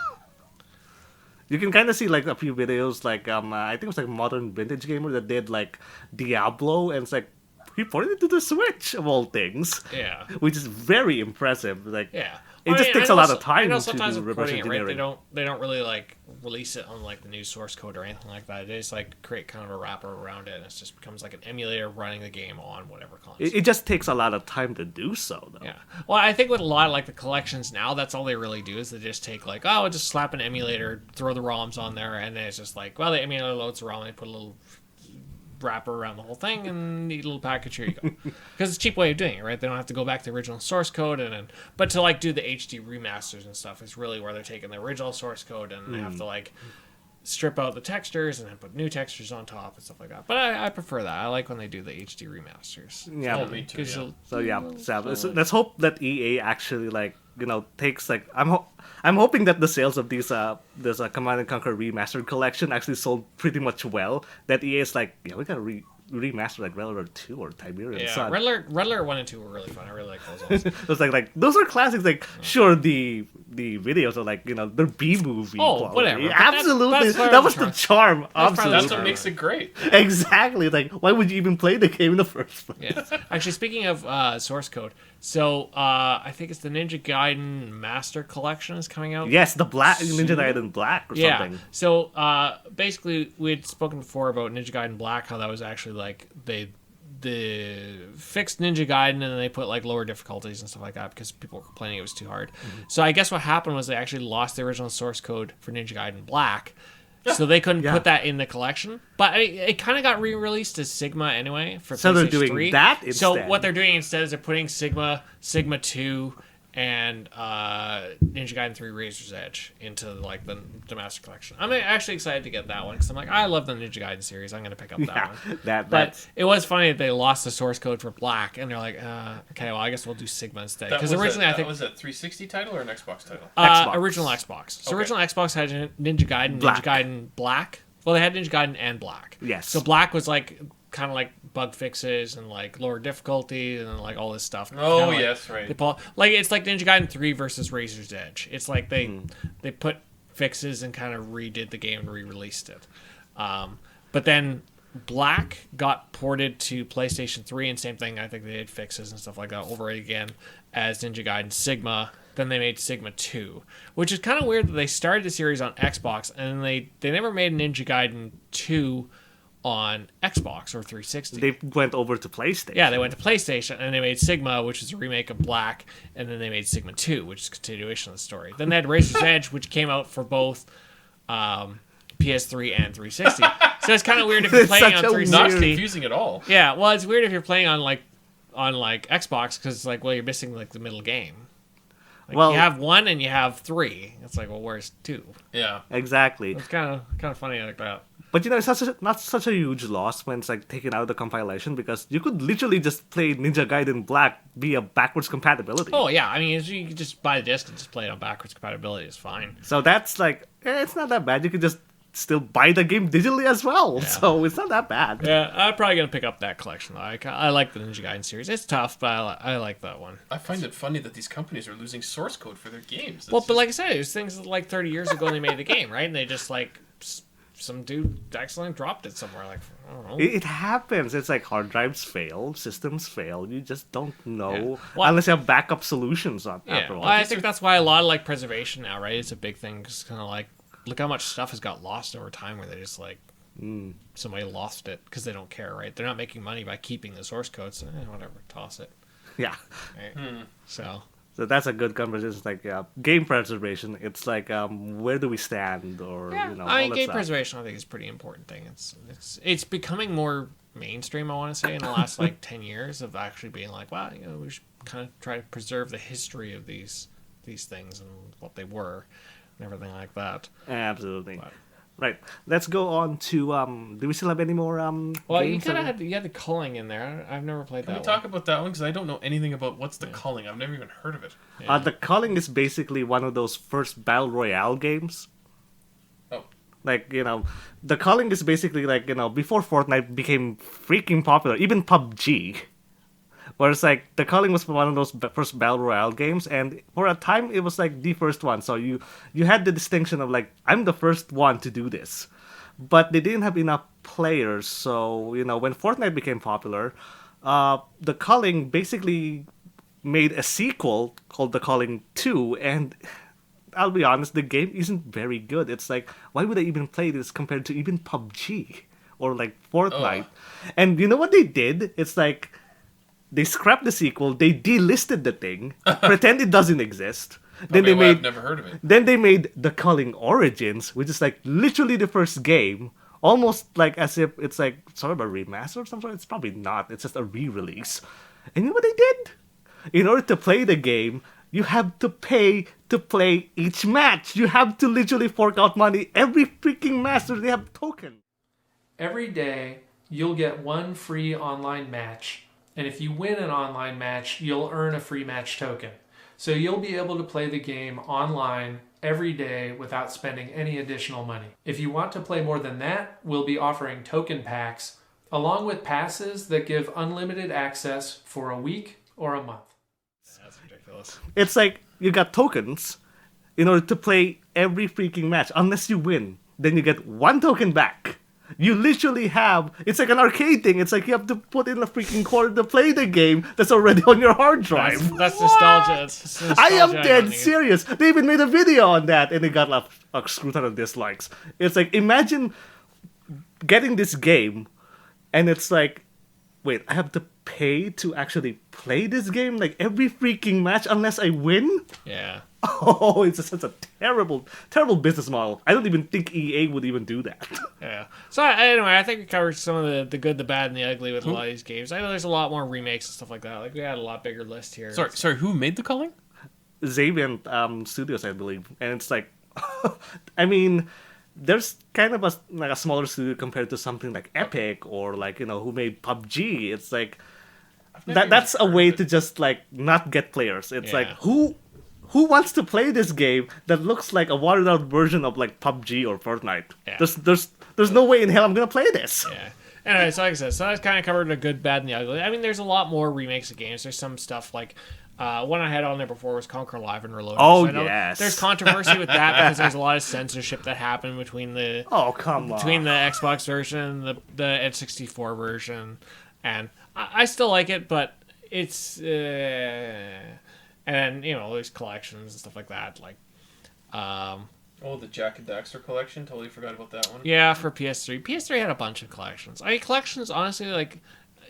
Speaker 3: You can kind of see like a few videos, like I think it was like Modern Vintage Gamer that did like Diablo, and it's like he ported it to the Switch of all things.
Speaker 2: Yeah,
Speaker 3: which is very impressive. Like it
Speaker 2: I
Speaker 3: just
Speaker 2: mean,
Speaker 3: takes a lot of time to
Speaker 2: sometimes
Speaker 3: do reverse
Speaker 2: porting
Speaker 3: engineering.
Speaker 2: Right? They don't really like release it on like the new source code or anything like that. They just like create kind of a wrapper around it, and it just becomes like an emulator running the game on whatever console.
Speaker 3: It just takes a lot of time to do so, though.
Speaker 2: Yeah. Well, I think with a lot of like the collections now, that's all they really do is they just take like, just slap an emulator, throw the ROMs on there, and then it's just like, well, the emulator loads the ROM, they put a little wrapper around the whole thing, and neat little package, here you go. Because it's a cheap way of doing it, right? They don't have to go back to the original source code, but to like do the HD remasters and stuff is really where they're taking the original source code and they have to like strip out the textures and then put new textures on top and stuff like that. But I prefer that. I like when they do the HD remasters.
Speaker 3: Yeah.
Speaker 1: Me too. Yeah.
Speaker 3: So yeah, let's hope that EA actually takes I'm hoping that the sales of these this Command and Conquer Remastered collection actually sold pretty much well. That EA is like, yeah, we gotta remaster like Redler 2 or Tiberian Sun.
Speaker 2: Redler 1 and 2 were really fun. I really like those also.
Speaker 3: It's like those are classics. Like sure, the videos are like they're B-movie.
Speaker 2: Oh,
Speaker 3: quality.
Speaker 2: whatever. But
Speaker 3: Absolutely,
Speaker 2: that's
Speaker 3: that was the charm.
Speaker 2: probably
Speaker 1: That's
Speaker 3: Absolutely,
Speaker 1: what makes it great.
Speaker 3: exactly. Like why would you even play the game in the first place?
Speaker 2: Yeah. Actually, speaking of source code, so I think it's the Ninja Gaiden Master Collection is coming out.
Speaker 3: Yes, the Black Ninja Gaiden Black or something.
Speaker 2: So basically, we had spoken before about Ninja Gaiden Black, how that was actually like they fixed Ninja Gaiden and then they put like lower difficulties and stuff like that because people were complaining it was too hard.
Speaker 3: Mm-hmm.
Speaker 2: So I guess what happened was they actually lost the original source code for Ninja Gaiden Black. So they couldn't put that in the collection, but it kind of got re-released as Sigma anyway for
Speaker 3: So they're
Speaker 2: PlayStation
Speaker 3: doing
Speaker 2: 3.
Speaker 3: that instead.
Speaker 2: So what they're doing instead is they're putting Sigma 2, and Ninja Gaiden 3 Razor's Edge into like the Master Collection. I'm actually excited to get that one because I'm like, I love the Ninja Gaiden series. I'm going to pick up that one. But it was funny that they lost the source code for Black, and they're like, okay, well, I guess we'll do Sigma instead. Because originally, I think
Speaker 1: was that 360 title or an Xbox title?
Speaker 3: Xbox.
Speaker 2: Original Xbox. So
Speaker 1: Okay.
Speaker 2: original Xbox had Ninja Gaiden,
Speaker 3: Black.
Speaker 2: Ninja Gaiden Black. Well, they had Ninja Gaiden and Black.
Speaker 3: Yes.
Speaker 2: So Black was like kind of like bug fixes and like lower difficulty and then like all this stuff.
Speaker 1: Oh,
Speaker 2: Kinda like,
Speaker 1: yes, right.
Speaker 2: They like it's like Ninja Gaiden 3 versus Razor's Edge. It's like they put fixes and kind of redid the game and re-released it. But then Black got ported to PlayStation 3 and same thing. I think they did fixes and stuff like that over it again as Ninja Gaiden Sigma. Then they made Sigma 2, which is kind of weird that they started the series on Xbox and they never made Ninja Gaiden 2 on Xbox or 360.
Speaker 3: They went over to PlayStation.
Speaker 2: Yeah, they went to PlayStation and they made Sigma, which is a remake of Black, and then they made Sigma 2, which is a continuation of the story. Then they had Razor's Edge, which came out for both PS3 and 360. So it's kind of weird if you're
Speaker 3: It's
Speaker 2: playing on
Speaker 3: such a
Speaker 2: 360.
Speaker 1: Not confusing at all.
Speaker 2: Yeah, well, it's weird if you're playing on Xbox because it's like, well, you're missing like the middle game. Like,
Speaker 3: Well-
Speaker 2: you have 1 and you have 3. It's like, well, where's 2?
Speaker 1: Yeah.
Speaker 3: Exactly.
Speaker 2: It's kind of funny like that.
Speaker 3: But it's not such a huge loss when it's like taken out of the compilation because you could literally just play Ninja Gaiden Black via backwards compatibility.
Speaker 2: Oh yeah, I mean, you can just buy the disc and just play it on backwards compatibility. It's fine.
Speaker 3: So that's like, it's not that bad. You could just still buy the game digitally as well.
Speaker 2: Yeah.
Speaker 3: So it's not that bad.
Speaker 2: Yeah, I'm probably gonna pick up that collection. I like the Ninja Gaiden series. It's tough, but I like that one.
Speaker 1: I find it funny that these companies are losing source code for their games.
Speaker 2: Well, but like I said, it was things like 30 years ago they made the game, right? And they just like some dude accidentally dropped it somewhere. Like, I don't know.
Speaker 3: It happens. It's like hard drives fail, systems fail. You just don't know
Speaker 2: Yeah. Well,
Speaker 3: unless you have backup solutions on
Speaker 2: Yeah,
Speaker 3: after a
Speaker 2: well,
Speaker 3: while.
Speaker 2: I think that's why a lot of like preservation now, right? It's a big thing. Cause kind of like, look how much stuff has got lost over time where they just like somebody lost it because they don't care, right? They're not making money by keeping the source code, so whatever, toss it.
Speaker 3: Yeah.
Speaker 2: Right?
Speaker 3: So that's a good conversation. It's like game preservation. It's like where do we stand, or
Speaker 2: Yeah,
Speaker 3: you know,
Speaker 2: I
Speaker 3: all
Speaker 2: mean,
Speaker 3: that
Speaker 2: game
Speaker 3: stuff.
Speaker 2: preservation I think is a pretty important thing. It's becoming more mainstream. I want to say in the last like 10 years of actually being like, wow, you know, we should kind of try to preserve the history of these things and what they were and everything like that.
Speaker 3: Absolutely.
Speaker 2: But-
Speaker 3: Right. Let's go on to. Do we still have any more?
Speaker 2: Well, you
Speaker 3: games
Speaker 2: kind of
Speaker 3: that
Speaker 2: had the culling in there. I've never played
Speaker 1: Can
Speaker 2: that
Speaker 1: we talk
Speaker 2: one.
Speaker 1: about that one? Because I don't know anything about what's the culling. I've never even heard of it.
Speaker 3: The Calling is basically one of those first battle royale games.
Speaker 1: Oh.
Speaker 3: Like, you know, the Calling is basically like, you know, before Fortnite became freaking popular, even PUBG. Whereas, like, the Calling was one of those first battle royale games, and for a time, it was like the first one. So you had the distinction of like, I'm the first one to do this, but they didn't have enough players. So you know, when Fortnite became popular, the Calling basically made a sequel called The Calling 2, and I'll be honest, the game isn't very good. It's like, why would I even play this compared to even PUBG or like Fortnite? And you know what they did? It's like, they scrapped the sequel, they delisted the thing, pretend it doesn't exist. Then
Speaker 1: Okay,
Speaker 3: they
Speaker 1: well,
Speaker 3: made
Speaker 1: I've never heard of it.
Speaker 3: Then they made The Calling Origins, which is like literally the first game, almost like as if it's like sort of a remaster of some sort. It's probably not. It's just a re-release. And you know what they did? In order to play the game, you have to pay to play each match. You have to literally fork out money every freaking match so they have token.
Speaker 8: Every day, you'll get one free online match, and if you win an online match, you'll earn a free match token. So you'll be able to play the game online every day without spending any additional money. If you want to play more than that, we'll be offering token packs, along with passes that give unlimited access for a week or a month.
Speaker 2: That's ridiculous.
Speaker 3: It's like you got tokens in order to play every freaking match. Unless you win, then you get one token back. You literally have, it's like an arcade thing. It's like you have to put in a freaking quarter to play the game that's already on your hard drive.
Speaker 2: That's nostalgia. It's nostalgia.
Speaker 3: I am dead serious. They even made a video on that and it got like a screw ton of dislikes. It's like, imagine getting this game and it's like, wait, I have to pay to actually play this game like every freaking match unless I win?
Speaker 2: Yeah.
Speaker 3: Oh, it's such a terrible, terrible business model. I don't even think EA would even do that.
Speaker 2: Yeah. So anyway, I think we covered some of the good, the bad, and the ugly with a lot of these games. I know there's a lot more remakes and stuff like that. Like we had a lot bigger list here.
Speaker 1: Sorry, who made the culling?
Speaker 3: Xavier Studios, I believe. And it's like, I mean, there's kind of a smaller studio compared to something like Epic or like, who made PUBG. It's like, that's a way to just like not get players. It's like, who wants to play this game that looks like a watered out version of like PUBG or Fortnite?
Speaker 2: Yeah.
Speaker 3: There's no way in hell I'm gonna play this.
Speaker 2: Yeah. Anyway, so like I said, so that's kind of covered the good, bad, and the ugly. I mean, there's a lot more remakes of games. There's some stuff like one I had on there before was Conquer Live and Reloaded.
Speaker 3: Oh,
Speaker 2: so
Speaker 3: yes.
Speaker 2: There's controversy with that because there's a lot of censorship that happened between the between the Xbox version, the N64 version, and I still like it, but it's and there's collections and stuff like that, like
Speaker 1: the Jack and Daxter collection. Totally forgot about that one.
Speaker 2: Yeah, for PS3. PS3 had a bunch of collections. I mean, collections, honestly, like,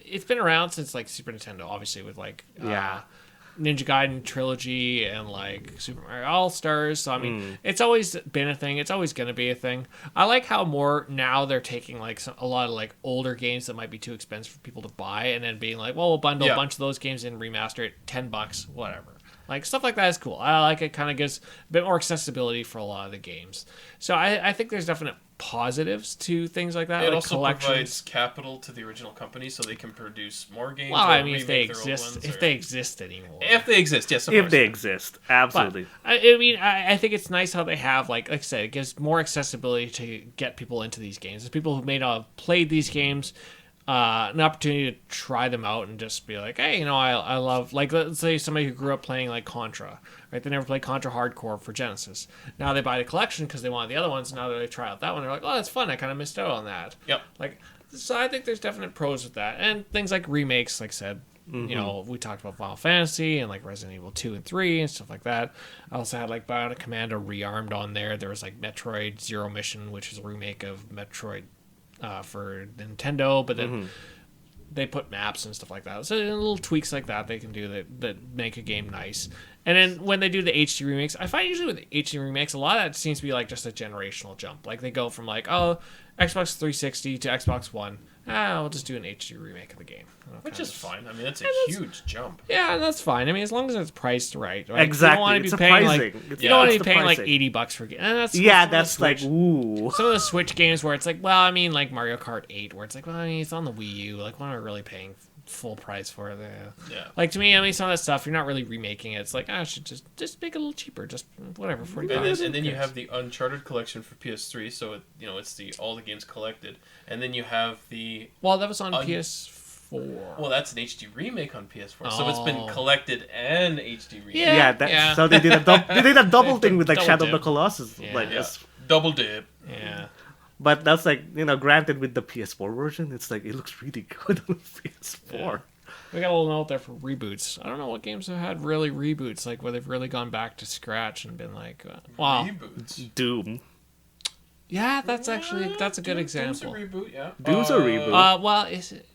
Speaker 2: it's been around since, like, Super Nintendo, obviously, with, like, Ninja Gaiden Trilogy and, like, Super Mario All-Stars. So, I mean, it's always been a thing. It's always going to be a thing. I like how more now they're taking, like, a lot of, like, older games that might be too expensive for people to buy and then being like, well, we'll bundle a bunch of those games in, remaster it, $10, whatever. Like, stuff like that is cool. I like it. Kind of gives a bit more accessibility for a lot of the games. So I think there's definite positives to things like that.
Speaker 1: It
Speaker 2: like
Speaker 1: also provides capital to the original company so they can produce more games.
Speaker 2: Well, I mean, if they exist anymore.
Speaker 1: If they exist, yes, of
Speaker 3: course.
Speaker 1: If
Speaker 3: they exist, absolutely.
Speaker 2: But, I mean, I think it's nice how they have, like I said, it gives more accessibility to get people into these games. There's people who may not have played these games, an opportunity to try them out and just be like, hey, I love, like, let's say somebody who grew up playing, like, Contra, right? They never played Contra Hardcore for Genesis. Now they buy the collection because they wanted the other ones, and now that they try out that one, they're like, oh, that's fun, I kind of missed out on that.
Speaker 1: Yep.
Speaker 2: Like, so I think there's definite pros with that. And things like remakes, like I said, we talked about Final Fantasy and, like, Resident Evil 2 and 3 and stuff like that. I also had, like, Bionic Commando Rearmed on there. There was, like, Metroid Zero Mission, which is a remake of Metroid for Nintendo, but then they put maps and stuff like that. So little tweaks like that they can do that make a game nice. And then when they do the HD remakes, I find usually with HD remakes, a lot of that seems to be like just a generational jump. Like they go from like, Xbox 360 to Xbox One. We'll just do an HD remake of the game.
Speaker 1: Which is fine. I mean, that's a huge jump.
Speaker 2: Yeah, that's fine. I mean, as long as it's priced right?
Speaker 3: Exactly.
Speaker 2: You don't want to be paying like you don't want to be paying like $80 for a game.
Speaker 3: That's like ooh.
Speaker 2: Some of the Switch games where it's like, well, I mean, like Mario Kart 8, where it's like, well, I mean, it's on the Wii U. Like, what am I really paying full price for it?
Speaker 1: Yeah.
Speaker 2: Like to me, I mean, some of that stuff you're not really remaking it. It's like I should just make it a little cheaper, just whatever, $40.
Speaker 1: And then you have the Uncharted collection for PS3, so it's all the games collected, and then you have the
Speaker 2: that was on PS4.
Speaker 1: Well, that's an HD remake on PS4, so it's been collected and HD remake.
Speaker 3: Yeah. So they did a double thing with like Shadow of the Colossus,
Speaker 1: double dip.
Speaker 2: Yeah.
Speaker 3: But that's like, granted with the PS4 version, it's like, it looks really good on the PS4.
Speaker 2: Yeah. We got a little note there for reboots. I don't know what games have had really reboots, like where they've really gone back to scratch and been like, wow.
Speaker 1: Reboots.
Speaker 3: Doom.
Speaker 2: Yeah, that's a good example.
Speaker 1: Doom's a reboot, yeah.
Speaker 3: Doom's a reboot.
Speaker 2: Well, is it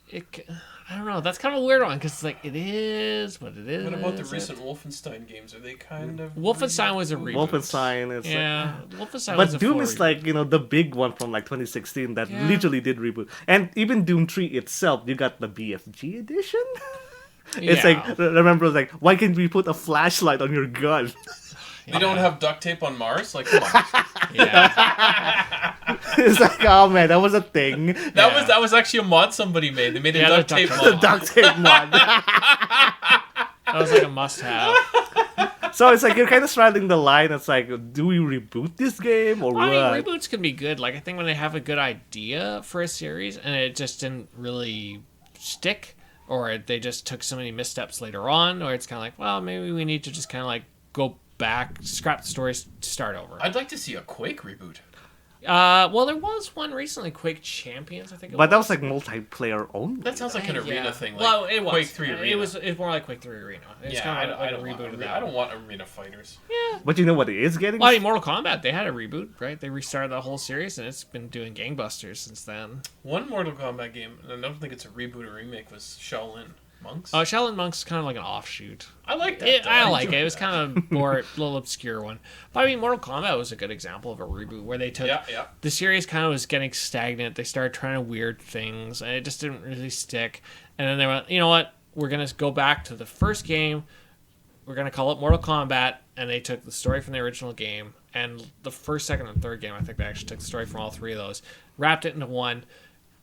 Speaker 2: I don't know. That's kind of a weird one because like it is what it is.
Speaker 1: What about the recent Wolfenstein games? Are they kind of?
Speaker 2: Wolfenstein was a reboot.
Speaker 3: Wolfenstein is
Speaker 2: Wolfenstein.
Speaker 3: But Doom is like the big one from like 2016 that literally did reboot, and even Doom 3 itself, you got the BFG edition. It's
Speaker 2: Yeah.
Speaker 3: like, remember, like, why can't we put a flashlight on your gun?
Speaker 1: They don't have duct tape on Mars? Like, come on.
Speaker 2: Yeah.
Speaker 3: It's like, oh man, that was a thing.
Speaker 1: That was actually a mod somebody made. They made a
Speaker 2: Yeah,
Speaker 1: duct
Speaker 2: the
Speaker 1: tape
Speaker 2: duct
Speaker 3: The
Speaker 1: mod.
Speaker 3: duct tape mod.
Speaker 2: That was like a must-have.
Speaker 3: So it's like, you're kind of straddling the line. It's like, do we reboot this game or
Speaker 2: I
Speaker 3: what?
Speaker 2: mean, reboots can be good. Like, I think when they have a good idea for a series and it just didn't really stick, or they just took so many missteps later on, or it's kind of like, well, maybe we need to just kind of like go back, scrap the stories, start over.
Speaker 1: I'd like to see a Quake reboot.
Speaker 2: Well, there was one recently, Quake Champions, I think it
Speaker 3: But that was
Speaker 2: was.
Speaker 3: like multiplayer only.
Speaker 1: That sounds like an arena thing. Like
Speaker 2: Well, it was.
Speaker 1: Quake 3 Arena.
Speaker 2: It was more like Quake 3 Arena. It's
Speaker 1: Yeah,
Speaker 2: kind of
Speaker 1: I
Speaker 2: like
Speaker 1: don't
Speaker 2: a reboot of that.
Speaker 1: I don't want arena fighters.
Speaker 3: But you know what it is getting?
Speaker 2: Well, I mean, Mortal Kombat, they had a reboot, right? They restarted the whole series, and it's been doing gangbusters since then.
Speaker 1: One Mortal Kombat game, and I don't think it's a reboot or remake, was Shaolin Monks.
Speaker 2: Shaolin Monks is kind of like an offshoot.
Speaker 1: I like that. though.
Speaker 2: I like it.
Speaker 1: enjoyed
Speaker 2: It was
Speaker 1: that.
Speaker 2: kind of more, a little obscure one. But I mean, Mortal Kombat was a good example of a reboot where they took
Speaker 1: Yeah.
Speaker 2: the series kind of was getting stagnant. They started trying to weird things, and it just didn't really stick. And then they went, you know what? We're gonna go back to the first game. We're gonna call it Mortal Kombat, and they took the story from the original game and the first, second, and third game. I think they actually took the story from all three of those, wrapped it into one,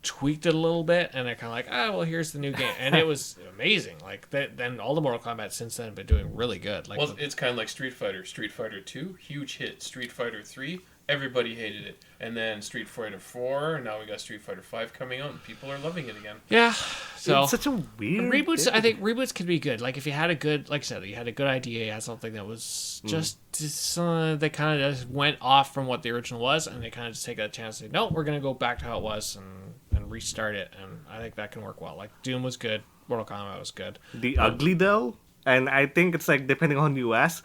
Speaker 2: tweaked it a little bit, and they're kind of like, oh, well, here's the new game, and it was amazing. Like then all the Mortal Kombat since then have been doing really good. Like,
Speaker 1: Well, it's kind of like Street Fighter. Street Fighter 2, huge hit. Street Fighter 3, everybody hated it. And then Street Fighter 4, and now we got Street Fighter 5 coming out, and people are loving it again.
Speaker 2: yeah. So
Speaker 3: It's such a weird
Speaker 2: reboots,
Speaker 3: thing.
Speaker 2: I think reboots could be good. Like if you had a good, like I said, you had a good idea, you had something that was just they kind of just went off from what the original was, and they kind of just take a chance and say, no, we're gonna go back to how it was and restart it. And I think that can work well. Like Doom was good, Mortal Kombat was good.
Speaker 3: The ugly though, and I think it's like depending on US,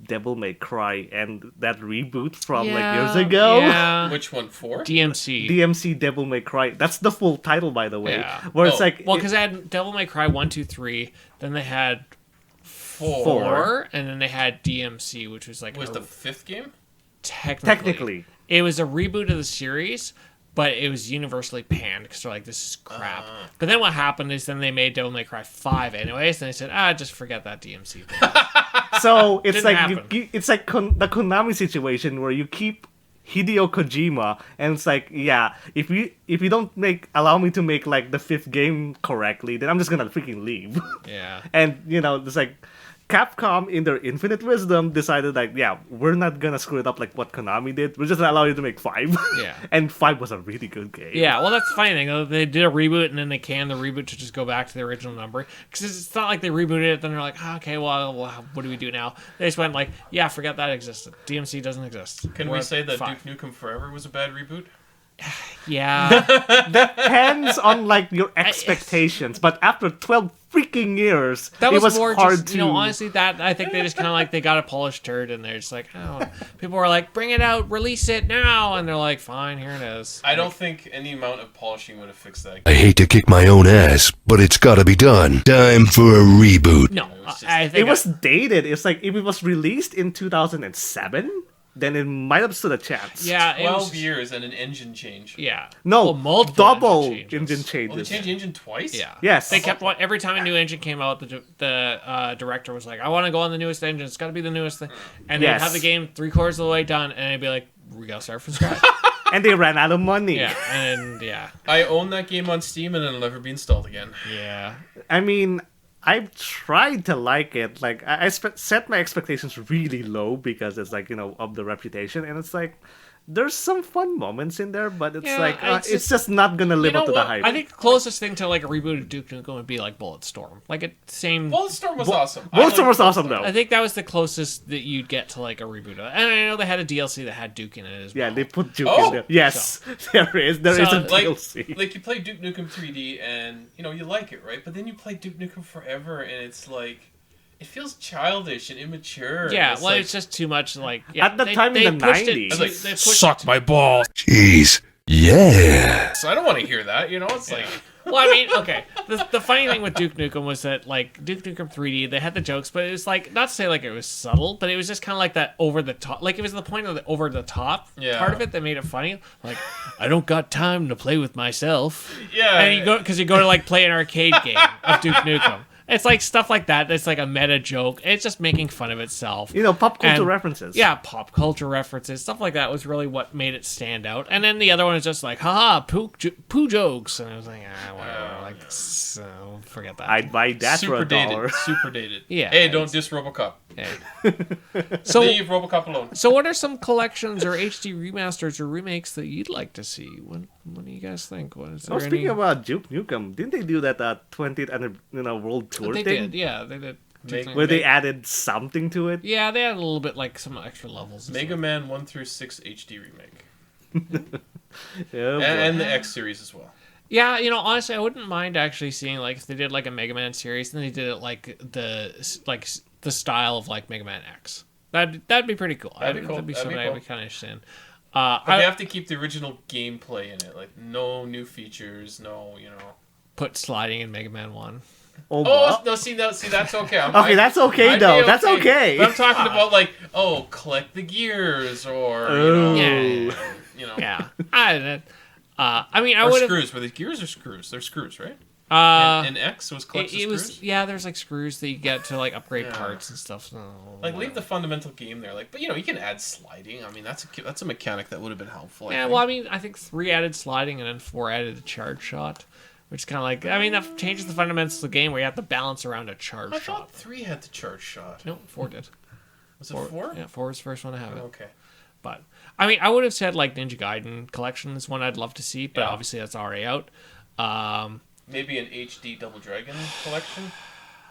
Speaker 3: Devil May Cry and that reboot from like years ago.
Speaker 2: Yeah.
Speaker 1: Which one, 4?
Speaker 2: DMC.
Speaker 3: DMC Devil May Cry. That's the full title, by the way.
Speaker 2: Yeah.
Speaker 3: Where it's
Speaker 1: Oh,
Speaker 3: like
Speaker 2: Well, because they had Devil May Cry 1, 2, 3, then they had
Speaker 1: 4
Speaker 2: 4, and then they had DMC, which was like
Speaker 1: was the 5th game?
Speaker 3: technically.
Speaker 2: It was a reboot of the series, but it was universally panned because they're like, this is crap. But then what happened is then they made Devil May Cry 5 anyways, and they said, just forget that DMC thing.
Speaker 3: So it's
Speaker 2: Didn't
Speaker 3: like
Speaker 2: happen.
Speaker 3: it's like the Konami situation where you keep Hideo Kojima, and it's like, yeah, if you don't allow me to make like the 5th game correctly, then I'm just gonna freaking leave.
Speaker 2: Yeah.
Speaker 3: And it's like Capcom, in their infinite wisdom, decided like, yeah, we're not gonna screw it up like what Konami did. We're just gonna allow you to make 5.
Speaker 2: Yeah.
Speaker 3: And 5 was a really good game.
Speaker 2: Yeah, well, that's the funny thing. They did a reboot, and then they canned the reboot to just go back to the original number. Because it's not like they rebooted it, then they're like, okay, well, what do we do now? They just went like, yeah, forget that existed. DMC doesn't exist.
Speaker 1: Can
Speaker 2: We're
Speaker 1: we
Speaker 2: at
Speaker 1: say that
Speaker 2: 5.
Speaker 1: Duke Nukem Forever was a bad reboot?
Speaker 2: Yeah.
Speaker 3: Depends on like your expectations, but after 12 freaking years,
Speaker 2: That
Speaker 3: it was
Speaker 2: more
Speaker 3: hard
Speaker 2: just,
Speaker 3: to.
Speaker 2: honestly, that I think they just kind of like, they got a polished turd, and they're just like, oh. People were like, bring it out, release it now. And they're like, fine, here it is.
Speaker 1: I don't think any amount of polishing would have fixed that.
Speaker 9: I hate to kick my own ass, but it's gotta be done. Time for a reboot.
Speaker 2: No,
Speaker 1: just-
Speaker 2: I think
Speaker 3: It was dated. It's like if it was released in 2007, then it might have stood a chance.
Speaker 2: Yeah, it
Speaker 1: 12
Speaker 2: was,
Speaker 1: years and an engine change.
Speaker 2: Yeah.
Speaker 3: No,
Speaker 2: Well, multiple
Speaker 3: double
Speaker 2: engine
Speaker 3: engine
Speaker 2: changes.
Speaker 1: Well, they
Speaker 3: changes.
Speaker 1: changed the engine twice?
Speaker 2: Yeah.
Speaker 3: Yes.
Speaker 2: They kept every time a new engine came out, the director was like, I want to go on the newest engine. It's got to be the newest thing. And they'd
Speaker 3: Yes.
Speaker 2: have the game 3/4 of the way done, and they'd be like, we got to start from scratch.
Speaker 3: And they ran out of money.
Speaker 2: Yeah. And yeah.
Speaker 1: I own that game on Steam and it'll never be installed again.
Speaker 2: Yeah.
Speaker 3: I mean, I've tried to like it. Like, I set my expectations really low because it's like, of the reputation. And it's like, there's some fun moments in there, but it's
Speaker 2: Yeah,
Speaker 3: like,
Speaker 2: it's
Speaker 3: it's just not going to live up to the hype.
Speaker 2: I think the closest thing to like a reboot of Duke Nukem would be like Bulletstorm. Like a same.
Speaker 1: Bulletstorm was awesome.
Speaker 3: Bulletstorm was
Speaker 1: I liked
Speaker 3: awesome, though.
Speaker 2: I think that was the closest that you'd get to like a reboot of it. And I know they had a DLC that had Duke in it as well.
Speaker 3: Yeah, they put Duke
Speaker 1: Oh!
Speaker 3: in there. Yes, there is. There is
Speaker 2: So,
Speaker 3: a
Speaker 1: like,
Speaker 3: DLC.
Speaker 1: like you play Duke Nukem 3D and you like it, right? But then you play Duke Nukem Forever and it's like it feels childish and immature.
Speaker 2: Yeah,
Speaker 1: it's
Speaker 2: well,
Speaker 1: like,
Speaker 2: it's just too much. Like
Speaker 3: At the time in the
Speaker 2: pushed it
Speaker 3: 90s.
Speaker 2: to-
Speaker 1: Like,
Speaker 2: they pushed
Speaker 1: suck my balls.
Speaker 9: Jeez. Yeah.
Speaker 1: So I don't want to hear that. It's like
Speaker 2: Well, I mean, okay. The funny thing with Duke Nukem was that, like, Duke Nukem 3D, they had the jokes, but it was like, not to say like it was subtle, but it was just kind of like that over the top. Like, it was the point of the over the top part of it that made it funny. Like, I don't got time to play with myself.
Speaker 1: yeah.
Speaker 2: And you go to like play an arcade game of Duke Nukem. It's like stuff like that. It's like a meta joke. It's just making fun of itself.
Speaker 3: Pop culture references.
Speaker 2: Yeah, pop culture references. Stuff like that was really what made it stand out. And then the other one is just like, haha, poo jokes. And I was like, whatever. Like, so forget that.
Speaker 3: I'd buy that for $1.
Speaker 1: Super dated.
Speaker 2: Yeah.
Speaker 1: Hey, don't diss RoboCop.
Speaker 2: Hey.
Speaker 1: Leave RoboCop alone.
Speaker 2: So what are some collections or HD remasters or remakes that you'd like to see? What do you guys think?
Speaker 3: Speaking about Duke Nukem, didn't they do that 20th World Tour
Speaker 2: they
Speaker 3: thing?
Speaker 2: Did, yeah. They did.
Speaker 3: Where they added something to it?
Speaker 2: Yeah, they had a little bit like some extra levels.
Speaker 1: Mega Man 1 through 6 HD remake.
Speaker 3: Yeah,
Speaker 1: and the X series as well.
Speaker 2: Yeah, honestly, I wouldn't mind actually seeing like if they did like a Mega Man series and they did it like the style of like Mega Man X. That'd be pretty cool. That'd be something I'd be kind of interested in.
Speaker 1: But they have to keep the original gameplay in it, like no new features,
Speaker 2: put sliding in Mega Man 1.
Speaker 1: Oh no! See, that's okay.
Speaker 3: That's okay though. That's okay.
Speaker 1: But I'm talking about like, collect the gears or
Speaker 2: Yeah. I mean, I
Speaker 1: or
Speaker 2: would
Speaker 1: screws. Were they gears or screws? They're screws, right? In X, it was collect the screws.
Speaker 2: Yeah, there's like screws that you get to like upgrade parts and stuff. So,
Speaker 1: like leave the fundamental game there. Like, but you can add sliding. I mean, that's a mechanic that would have been helpful.
Speaker 2: I think 3 added sliding and then 4 added a charge shot. Which is kind of like, that changes the fundamentals of the game where you have to balance around a charge shot.
Speaker 1: I thought 3 had the charge shot.
Speaker 2: No, 4 did.
Speaker 1: Was it 4?
Speaker 2: Yeah, 4 was the first one to have it.
Speaker 1: Okay.
Speaker 2: But, I would have said, like, Ninja Gaiden Collection is one I'd love to see, but obviously that's already out.
Speaker 1: Maybe an HD Double Dragon collection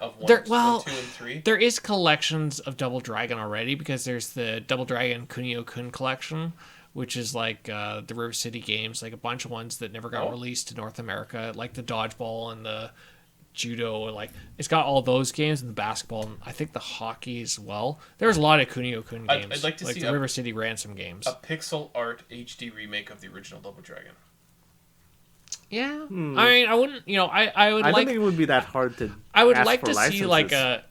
Speaker 1: of 1, 2, and 3.
Speaker 2: There is collections of Double Dragon already, because there's the Double Dragon Kunio-kun collection, which is like the River City games, like a bunch of ones that never got released to North America, like the dodgeball and the judo, like it's got all those games and the basketball and I think the hockey as well. There's a lot of Kunio-kun games.
Speaker 1: I'd like to see
Speaker 2: the River City Ransom games.
Speaker 1: A pixel art HD remake of the original Double Dragon.
Speaker 2: Yeah, I mean, I wouldn't. I would. I don't
Speaker 3: think it would be that hard to.
Speaker 2: I would like to see like a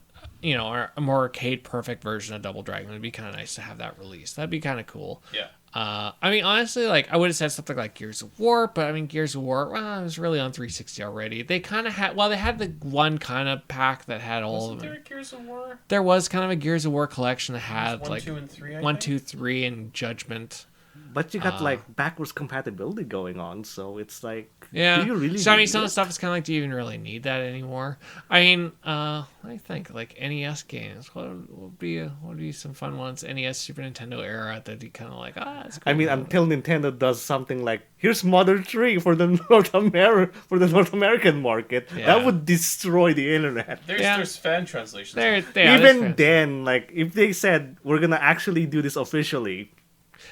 Speaker 2: more arcade perfect version of Double Dragon. It'd be kind of nice to have that released. That'd be kind of cool.
Speaker 1: Yeah.
Speaker 2: I mean, honestly, like I would have said something like Gears of War, but I mean, Gears of War, it was really on 360 already. They kind of had, they had the one kind of pack that had all of them.
Speaker 1: Wasn't there a Gears of War?
Speaker 2: There was kind of a Gears of War collection that had
Speaker 1: 1,
Speaker 2: like
Speaker 1: 2, and 3.
Speaker 2: 1, 2, 3, and Judgment.
Speaker 3: But you got like backwards compatibility going on, so it's like,
Speaker 2: yeah.
Speaker 3: Do you really?
Speaker 2: So I mean, some of the stuff is kind of like, do you even really need that anymore? I mean, I think like NES games. What would be some fun ones? NES, Super Nintendo era that you kind of like. That's cool.
Speaker 3: I mean, until Nintendo does something like, here's Mother 3 for the North American market, that would destroy the internet.
Speaker 1: There's fan translations.
Speaker 3: Even then, like if they said we're gonna actually do this officially.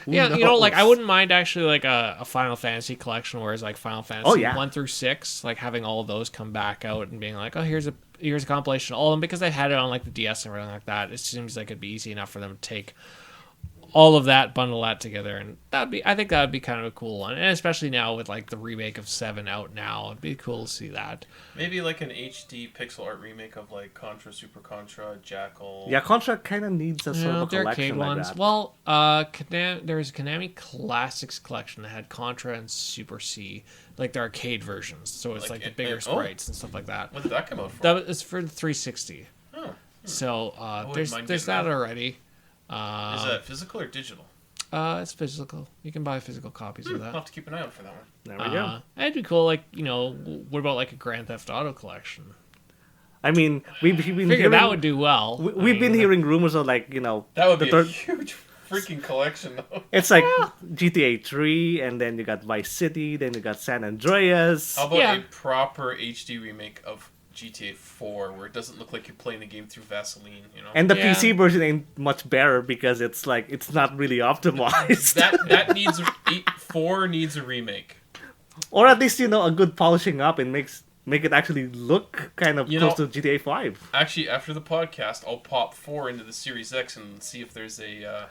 Speaker 2: Yeah, like I wouldn't mind actually like a Final Fantasy collection where it's like Final Fantasy 1 through 6, like having all of those come back out and being like, here's a compilation of all of them, because they had it on like the DS and everything like that. It seems like it'd be easy enough for them to take all of that, bundle that together, and I think that would be kind of a cool one. And especially now with like the remake of 7 out now, it'd be cool to see that.
Speaker 1: Maybe like an HD pixel art remake of like Contra, Super Contra, Jackal.
Speaker 3: Yeah, Contra kind of needs a sort of a collection like
Speaker 2: ones.
Speaker 3: that.
Speaker 2: Well, there was a Konami Classics collection that had Contra and Super C, like the arcade versions. So it's like the bigger sprites and stuff like that.
Speaker 1: When did that come out for?
Speaker 2: That was for the 360.
Speaker 1: Oh.
Speaker 2: So there's that already.
Speaker 1: Is that physical or digital?
Speaker 2: It's physical. You can buy physical copies of that.
Speaker 1: I'll have to keep an eye out for that one.
Speaker 3: There we go.
Speaker 2: It'd be cool. Like, what about like a Grand Theft Auto collection?
Speaker 3: I mean, we've been
Speaker 2: hearing that would do well.
Speaker 3: We've been hearing rumors of like,
Speaker 1: that would be a huge freaking collection though.
Speaker 3: It's like GTA 3, and then you got Vice City, then you got San Andreas.
Speaker 1: How about a proper HD remake of GTA 4 where it doesn't look like you're playing the game through Vaseline,
Speaker 3: And the PC version ain't much better because it's like it's not really optimized.
Speaker 1: that needs 4 needs a remake.
Speaker 3: Or at least, a good polishing up and make it actually look kind of close to GTA 5.
Speaker 1: Actually, after the podcast, I'll pop 4 into the Series X and see if there's a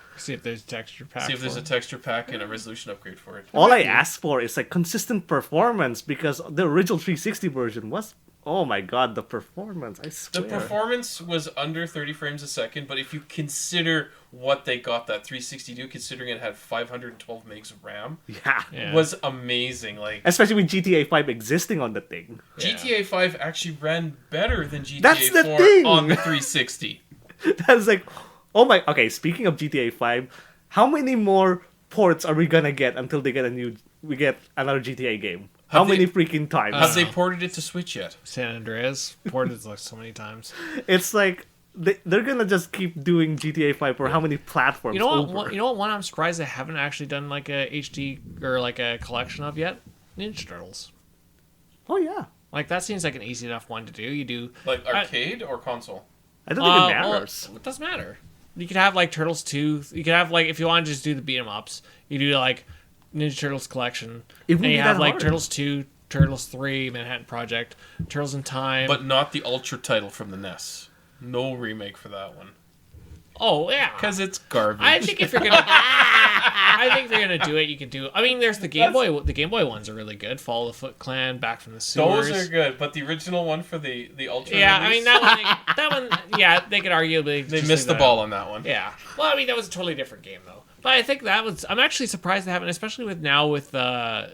Speaker 2: texture pack.
Speaker 1: See if there's a texture pack and a resolution upgrade for it.
Speaker 3: All I ask for is like consistent performance, because the original 360 version was Oh my god, the performance! I swear.
Speaker 1: The performance was under 30 frames a second, but if you consider what they got that 360 do, considering it had 512 megs of RAM, was amazing. Like,
Speaker 3: especially with GTA 5 existing on the thing.
Speaker 1: GTA 5 actually ran better than GTA
Speaker 3: That's the
Speaker 1: 4
Speaker 3: thing!
Speaker 1: on the 360.
Speaker 3: That's like, oh my. Okay, speaking of GTA 5, how many more ports are we gonna get until we get another GTA game? How many freaking times?
Speaker 1: Have they ported it to Switch yet?
Speaker 2: San Andreas ported it like so many times.
Speaker 3: It's like they're gonna just keep doing GTA 5 for how many platforms?
Speaker 2: You know what?
Speaker 3: over?
Speaker 2: You know what? One I'm surprised they haven't actually done like a HD or like a collection of yet. Ninja Turtles.
Speaker 3: Oh yeah.
Speaker 2: Like that seems like an easy enough one to do. You do
Speaker 1: like arcade or console.
Speaker 3: I don't think it matters.
Speaker 2: Well, it doesn't matter. You could have like Turtles 2. You could have like if you want to just do the beat 'em ups. You do like Ninja Turtles collection. And you have like Turtles 2, Turtles 3, Manhattan Project, Turtles in Time.
Speaker 1: But not the Ultra title from the NES. No remake for that one.
Speaker 2: Oh yeah,
Speaker 1: because it's garbage.
Speaker 2: I think if you're gonna do it, you can do. I mean, there's the Game Boy. The Game Boy ones are really good. Follow the Foot Clan, Back from the Sewers.
Speaker 1: Those are good, but the original one for the Ultra.
Speaker 2: Yeah,
Speaker 1: release?
Speaker 2: I mean that one. Yeah, they could arguably
Speaker 1: they missed the ball on that one.
Speaker 2: Yeah. Well, I mean that was a totally different game though. But I think that was. I'm actually surprised they haven't, especially with the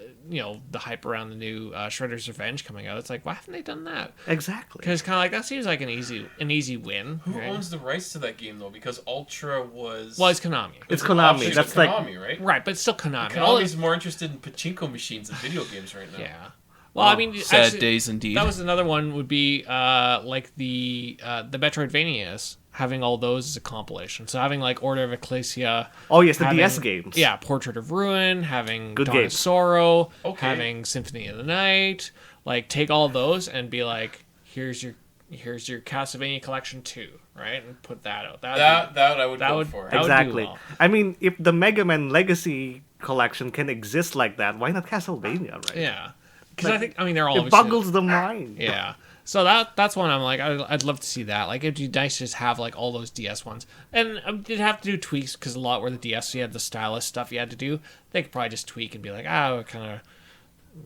Speaker 2: hype around the new Shredder's Revenge coming out. It's like, why haven't they done that?
Speaker 3: Exactly.
Speaker 2: Because kind of like that seems like an easy win.
Speaker 1: Who owns the rights to that game though? Because Ultra was.
Speaker 2: Well, it's Konami.
Speaker 3: It's Konami. That's
Speaker 1: Konami, right?
Speaker 2: Right, but it's still Konami.
Speaker 1: Konami's more interested in pachinko machines than video games right now.
Speaker 2: Yeah. Well, I mean,
Speaker 1: sad
Speaker 2: actually,
Speaker 1: days indeed.
Speaker 2: That was another one. Would be like the Metroidvanias, having all those as a compilation. So having like Order of Ecclesia.
Speaker 3: Oh yes, the DS games.
Speaker 2: Yeah, Portrait of Ruin, having
Speaker 3: Good
Speaker 2: Dawn of
Speaker 3: games.
Speaker 2: Sorrow, having Symphony of the Night. Like take all those and be like, here's your Castlevania Collection 2, right? And put that out.
Speaker 1: That I would go for.
Speaker 3: Exactly. Well. I mean, if the Mega Man Legacy Collection can exist like that, why not Castlevania, right?
Speaker 2: Yeah. Because I mean they're all.
Speaker 3: It boggles the mind.
Speaker 2: Yeah. So that's one I'm like I'd love to see that. Like it'd be nice to just have like all those DS ones, and you'd have to do tweaks because a lot where the DS you had the stylus stuff you had to do. They could probably just tweak and be like, kind of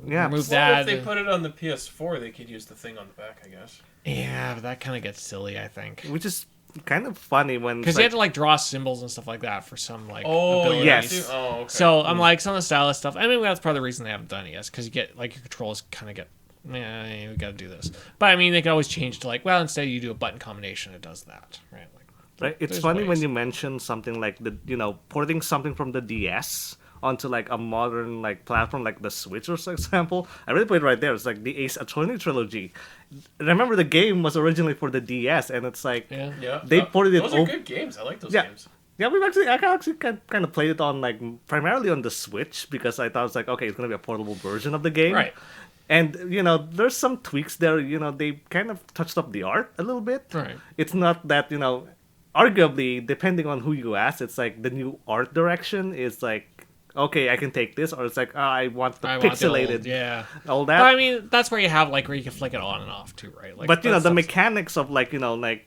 Speaker 2: remove that.
Speaker 1: If they put it on the PS4, they could use the thing on the back, I guess.
Speaker 2: Yeah, but that kind of gets silly, I think.
Speaker 3: Which is kind of funny when
Speaker 2: because you had to like draw symbols and stuff like that for some like
Speaker 1: abilities.
Speaker 3: Yes.
Speaker 1: Oh, okay.
Speaker 2: So I'm like some of the stylus stuff. I mean that's part of the reason they haven't done it yet, because you get like your controls kind of get. Yeah, we got to do this. But I mean, they could always change to like, well, instead you do a button combination, it does that, right? Like,
Speaker 3: right. It's funny when you mention something like porting something from the DS onto like a modern like platform like the Switch, for example. I really put it right there. It's like the Ace Attorney trilogy. Remember, the game was originally for the DS, and it's like they ported it.
Speaker 1: Those are good games. I like those games.
Speaker 3: Yeah, I actually kind of played it on like primarily on the Switch because I thought it was like, okay, it's gonna be a portable version of the game,
Speaker 2: right?
Speaker 3: And there's some tweaks there. They kind of touched up the art a little bit.
Speaker 2: Right.
Speaker 3: It's not that arguably, depending on who you ask, it's like the new art direction is like, okay, I can take this, or it's like, I want the pixelated, all that.
Speaker 2: But I mean, that's where you have like where you can flick it on and off too, right? Like,
Speaker 3: but the mechanics of like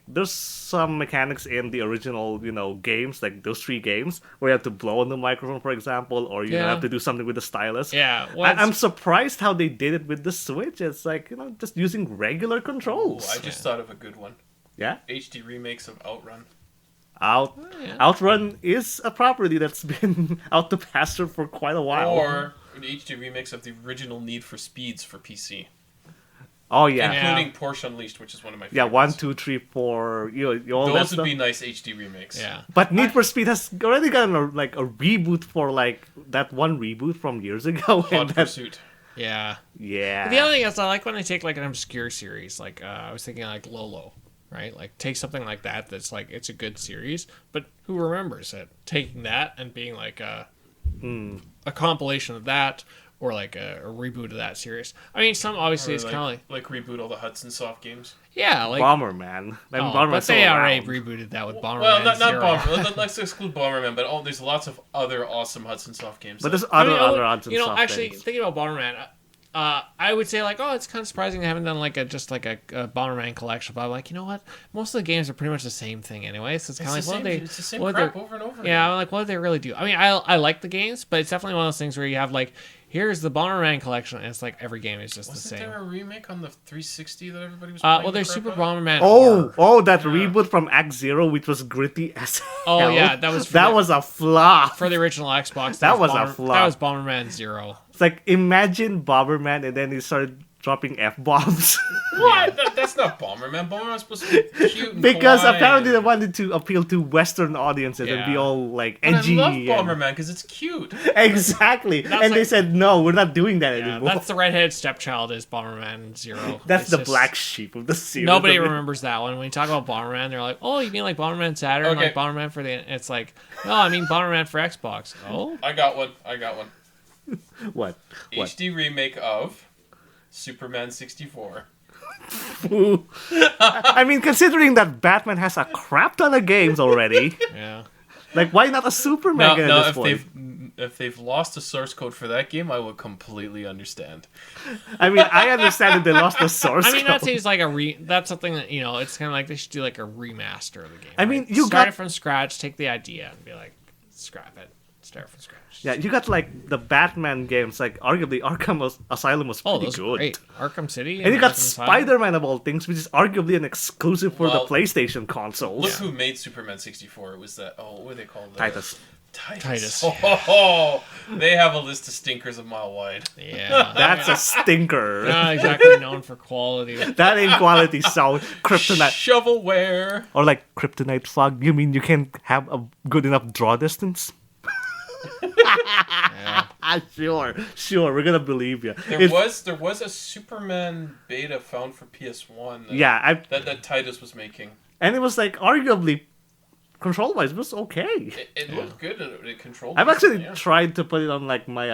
Speaker 3: there's some mechanics in the original games, like those 3 games where you have to blow on the microphone, for example, or you have to do something with the stylus.
Speaker 2: Yeah,
Speaker 3: I'm surprised how they did it with the Switch. It's like just using regular controls.
Speaker 1: Ooh, I just thought of a good one.
Speaker 3: Yeah,
Speaker 1: HD remakes of Outrun.
Speaker 3: Outrun is a property that's been out the pasture for quite a while.
Speaker 1: Or an HD remix of the original Need for Speeds for PC.
Speaker 3: Oh yeah,
Speaker 1: including Porsche Unleashed, which is one of my favorites.
Speaker 3: Yeah, 1, 2, 3, 4. All
Speaker 1: those would be nice HD remakes.
Speaker 2: Yeah,
Speaker 3: but Need for Speed has already gotten a reboot for like that one reboot from years ago.
Speaker 1: Hot Pursuit.
Speaker 2: Yeah.
Speaker 3: The
Speaker 2: other thing is I like when they take like an obscure series. Like I was thinking like Lolo. Right, like take something like that that's like it's a good series, but who remembers it? Taking that and being like a compilation of that, or like a reboot of that series. I mean, some obviously it's kind of
Speaker 1: like reboot all the Hudson Soft games.
Speaker 2: Yeah, like
Speaker 3: Bomberman.
Speaker 2: But they already rebooted that with Bomberman.
Speaker 1: Well, not Bomberman. Let's exclude Bomberman, but there's lots of other awesome Hudson Soft games.
Speaker 3: But there's other Hudson Soft
Speaker 2: actually
Speaker 3: things.
Speaker 2: Thinking about Bomberman. I would say like, it's kind of surprising they haven't done like a Bomberman collection. But I'm like, you know what? Most of the games are pretty much the same thing anyway. So it's kind of like,
Speaker 1: it's the same crap over and over.
Speaker 2: Yeah, I'm like, what do they really do? I mean, I like the games, but it's definitely one of those things where you have like, here's the Bomberman collection. And it's like every game is just the
Speaker 1: Wasn't
Speaker 2: same.
Speaker 1: there a remake on the 360 that everybody was playing?
Speaker 2: Well, there's Super Bomberman.
Speaker 3: That reboot from Act Zero, which was gritty as hell.
Speaker 2: Oh yeah, that was
Speaker 3: a flop
Speaker 2: for the original Xbox.
Speaker 3: That was a flop.
Speaker 2: That was Bomberman 0.
Speaker 3: It's like imagine Bomberman, and then he started dropping F-bombs.
Speaker 1: What? That's not Bomberman. Bomberman's supposed to be cute and
Speaker 3: Because
Speaker 1: kawaii.
Speaker 3: apparently they wanted to appeal to Western audiences and be all like edgy.
Speaker 1: And I love Bomberman because it's cute.
Speaker 3: Exactly. And they said, no, we're not doing that anymore.
Speaker 2: That's the redheaded stepchild is Bomberman 0.
Speaker 3: That's the black sheep of the series.
Speaker 2: Nobody remembers that one. When you talk about Bomberman, they're like, oh, you mean like Bomberman Saturn?
Speaker 1: Okay.
Speaker 2: Like Bomberman for the... It's like, no, I mean Bomberman for Xbox. Oh?
Speaker 1: I got one.
Speaker 3: What?
Speaker 1: HD remake of Superman 64.
Speaker 3: I mean, considering that Batman has a crap ton of games already,
Speaker 2: yeah.
Speaker 3: Like, why not a Superman game at this point?
Speaker 1: If they've lost the source code for that game, I would completely understand.
Speaker 3: I mean, I understand that they lost the source code.
Speaker 2: I mean, that seems like that's something that, you know, it's kind of like they should do like a remaster of the game.
Speaker 3: I mean,
Speaker 2: right?
Speaker 3: you
Speaker 2: start it from scratch, take the idea, and be like, scrap it, start from scratch.
Speaker 3: Yeah, you got like the Batman games, like arguably Arkham Asylum was pretty good.
Speaker 2: Great. Arkham City.
Speaker 3: And you got
Speaker 2: Arkham
Speaker 3: Spider-Man of all things, which is arguably an exclusive for the PlayStation consoles.
Speaker 1: Look who made Superman 64. It was that, what are they called?
Speaker 3: Titus.
Speaker 1: Oh, they have a list of stinkers a mile wide.
Speaker 2: Yeah.
Speaker 3: That's a stinker.
Speaker 2: Not exactly known for quality.
Speaker 3: That ain't quality sound. Kryptonite.
Speaker 1: Shovelware.
Speaker 3: Or like Kryptonite fog. You mean you can't have a good enough draw distance? Sure, we're gonna believe you.
Speaker 1: There was a Superman beta found for PS1. That Titus was making,
Speaker 3: and it was like arguably control-wise, it was okay.
Speaker 1: It looked good and it controlled.
Speaker 3: I've actually tried to put it on like my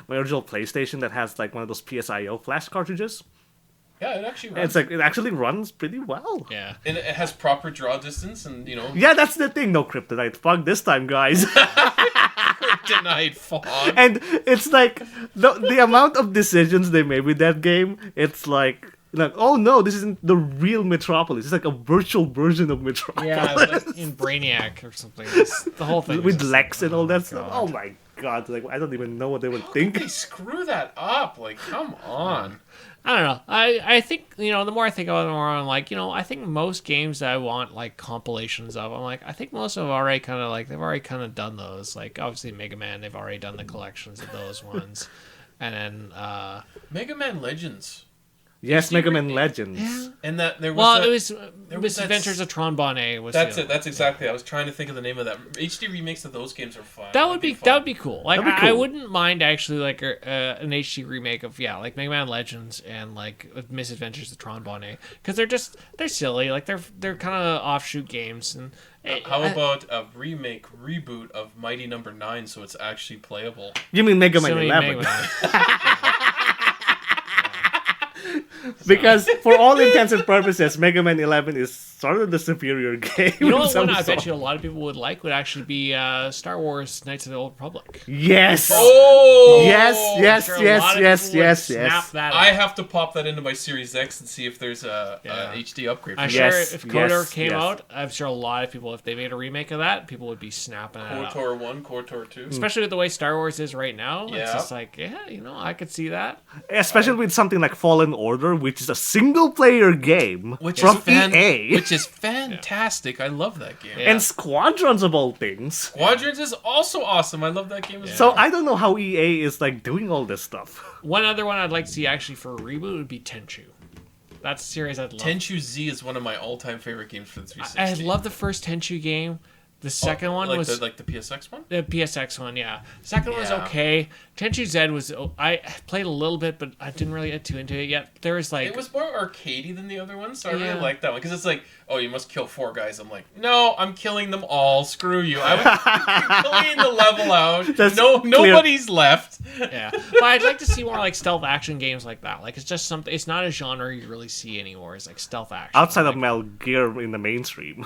Speaker 3: original PlayStation that has like one of those PSIO flash cartridges.
Speaker 1: Yeah, it actually runs.
Speaker 3: And it's like it actually runs pretty well.
Speaker 2: Yeah,
Speaker 1: and it has proper draw distance, and you know.
Speaker 3: Yeah, that's the thing. No kryptonite fog this time, guys.
Speaker 1: Kryptonite fog.
Speaker 3: And it's like the amount of decisions they made with that game. It's like oh no, this isn't the real Metropolis. It's like a virtual version of Metropolis.
Speaker 2: Yeah, like in Brainiac or something. The whole thing
Speaker 3: with Lex and all that stuff. Oh my god! Like I don't even know what they would think.
Speaker 1: They screw that up. Like, come on.
Speaker 2: I don't know. I think, you know, the more I think about it, the more I'm like, you know, I think most games that I want, like, compilations of, I'm like, I think most of them already kind of, like, they've already kind of done those. Like, obviously, Mega Man, they've already done the collections of those ones. And then,
Speaker 1: Mega Man Legends.
Speaker 3: Yes, Mega Man Legends.
Speaker 2: Yeah.
Speaker 1: And that there was
Speaker 2: it was Misadventures of Tron Bonnet.
Speaker 1: That's it. That's exactly. I was trying to think of the name of that. HD remakes of those games are fun.
Speaker 2: That would be cool. Like I wouldn't mind actually like an HD remake of like Mega Man Legends and like Misadventures of Tron Bonnet, because they're silly. Like they're kind of offshoot games. And
Speaker 1: how about a reboot of Mighty Number 9 so it's actually playable?
Speaker 3: You mean Mega Man 11? Because for all intents and purposes, Mega Man 11 is sort of the superior game.
Speaker 2: You know what one I bet you a lot of people would like would actually be Star Wars Knights of the Old Republic.
Speaker 3: Yes.
Speaker 1: Oh!
Speaker 3: Yes.
Speaker 1: I have to pop that into my Series X and see if there's a HD upgrade.
Speaker 2: I'm sure if KOTOR came out, I'm sure a lot of people, if they made a remake of that, people would be snapping it up.
Speaker 1: KOTOR 1, KOTOR 2.
Speaker 2: Especially with the way Star Wars is right now. Yeah. It's just like, I could see that.
Speaker 3: Especially with something like Fallen Order, which is a single-player game from EA.
Speaker 1: Which is fantastic. I love that game.
Speaker 3: Yeah. And Squadrons of all things.
Speaker 1: Squadrons is also awesome. I love that game as well.
Speaker 3: So I don't know how EA is like doing all this stuff.
Speaker 2: One other one I'd like to see actually for a reboot would be Tenchu. That's a series I'd love.
Speaker 1: Tenchu Z is one of my all-time favorite games for the 360.
Speaker 2: I love the first Tenchu game. The second one was
Speaker 1: like the PSX one.
Speaker 2: The PSX one, yeah. Second one was okay. Tenchu Z was I played a little bit, but I didn't really get too into it yet. There was like
Speaker 1: it was more arcadey than the other one, so I really liked that one because it's like, oh, you must kill 4 guys. I'm like, no, I'm killing them all. Screw you. I was clean the level out. Nobody's left.
Speaker 2: Yeah, but I'd like to see more like stealth action games like that. Like it's just something. It's not a genre you really see anymore. It's like stealth action
Speaker 3: outside of Metal Gear in the mainstream.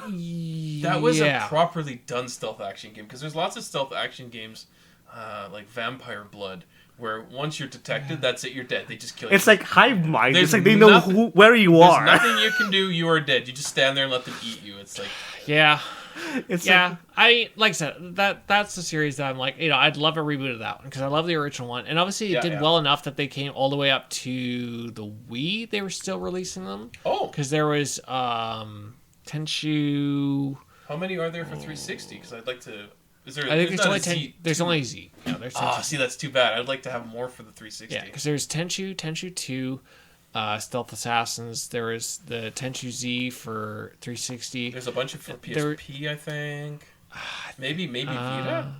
Speaker 1: That was a properly done stealth action game because there's lots of stealth action games like Vampire Blood where once you're detected, that's it, you're dead. They just kill you.
Speaker 3: It's like hive mind. It's like they know where you are.
Speaker 1: There's nothing you can do. You are dead. You just stand there and let them eat you. It's like
Speaker 2: Like I said, that's the series that I'm like, I'd love a reboot of that one because I love the original one, and obviously it did well enough that they came all the way up to the Wii. They were still releasing them.
Speaker 1: Oh,
Speaker 2: because there was Tenchu.
Speaker 1: How many are there for 360? Because I'd like to. Is there?
Speaker 2: I think there's only 10. There's only Z. Yeah, there's.
Speaker 1: See, that's too bad. I'd like to have more for the 360.
Speaker 2: Yeah, because there's Tenchu 2. Stealth Assassins. There was the Tenchu Z for 360.
Speaker 1: There's a bunch of for PSP, I think. Maybe Vita.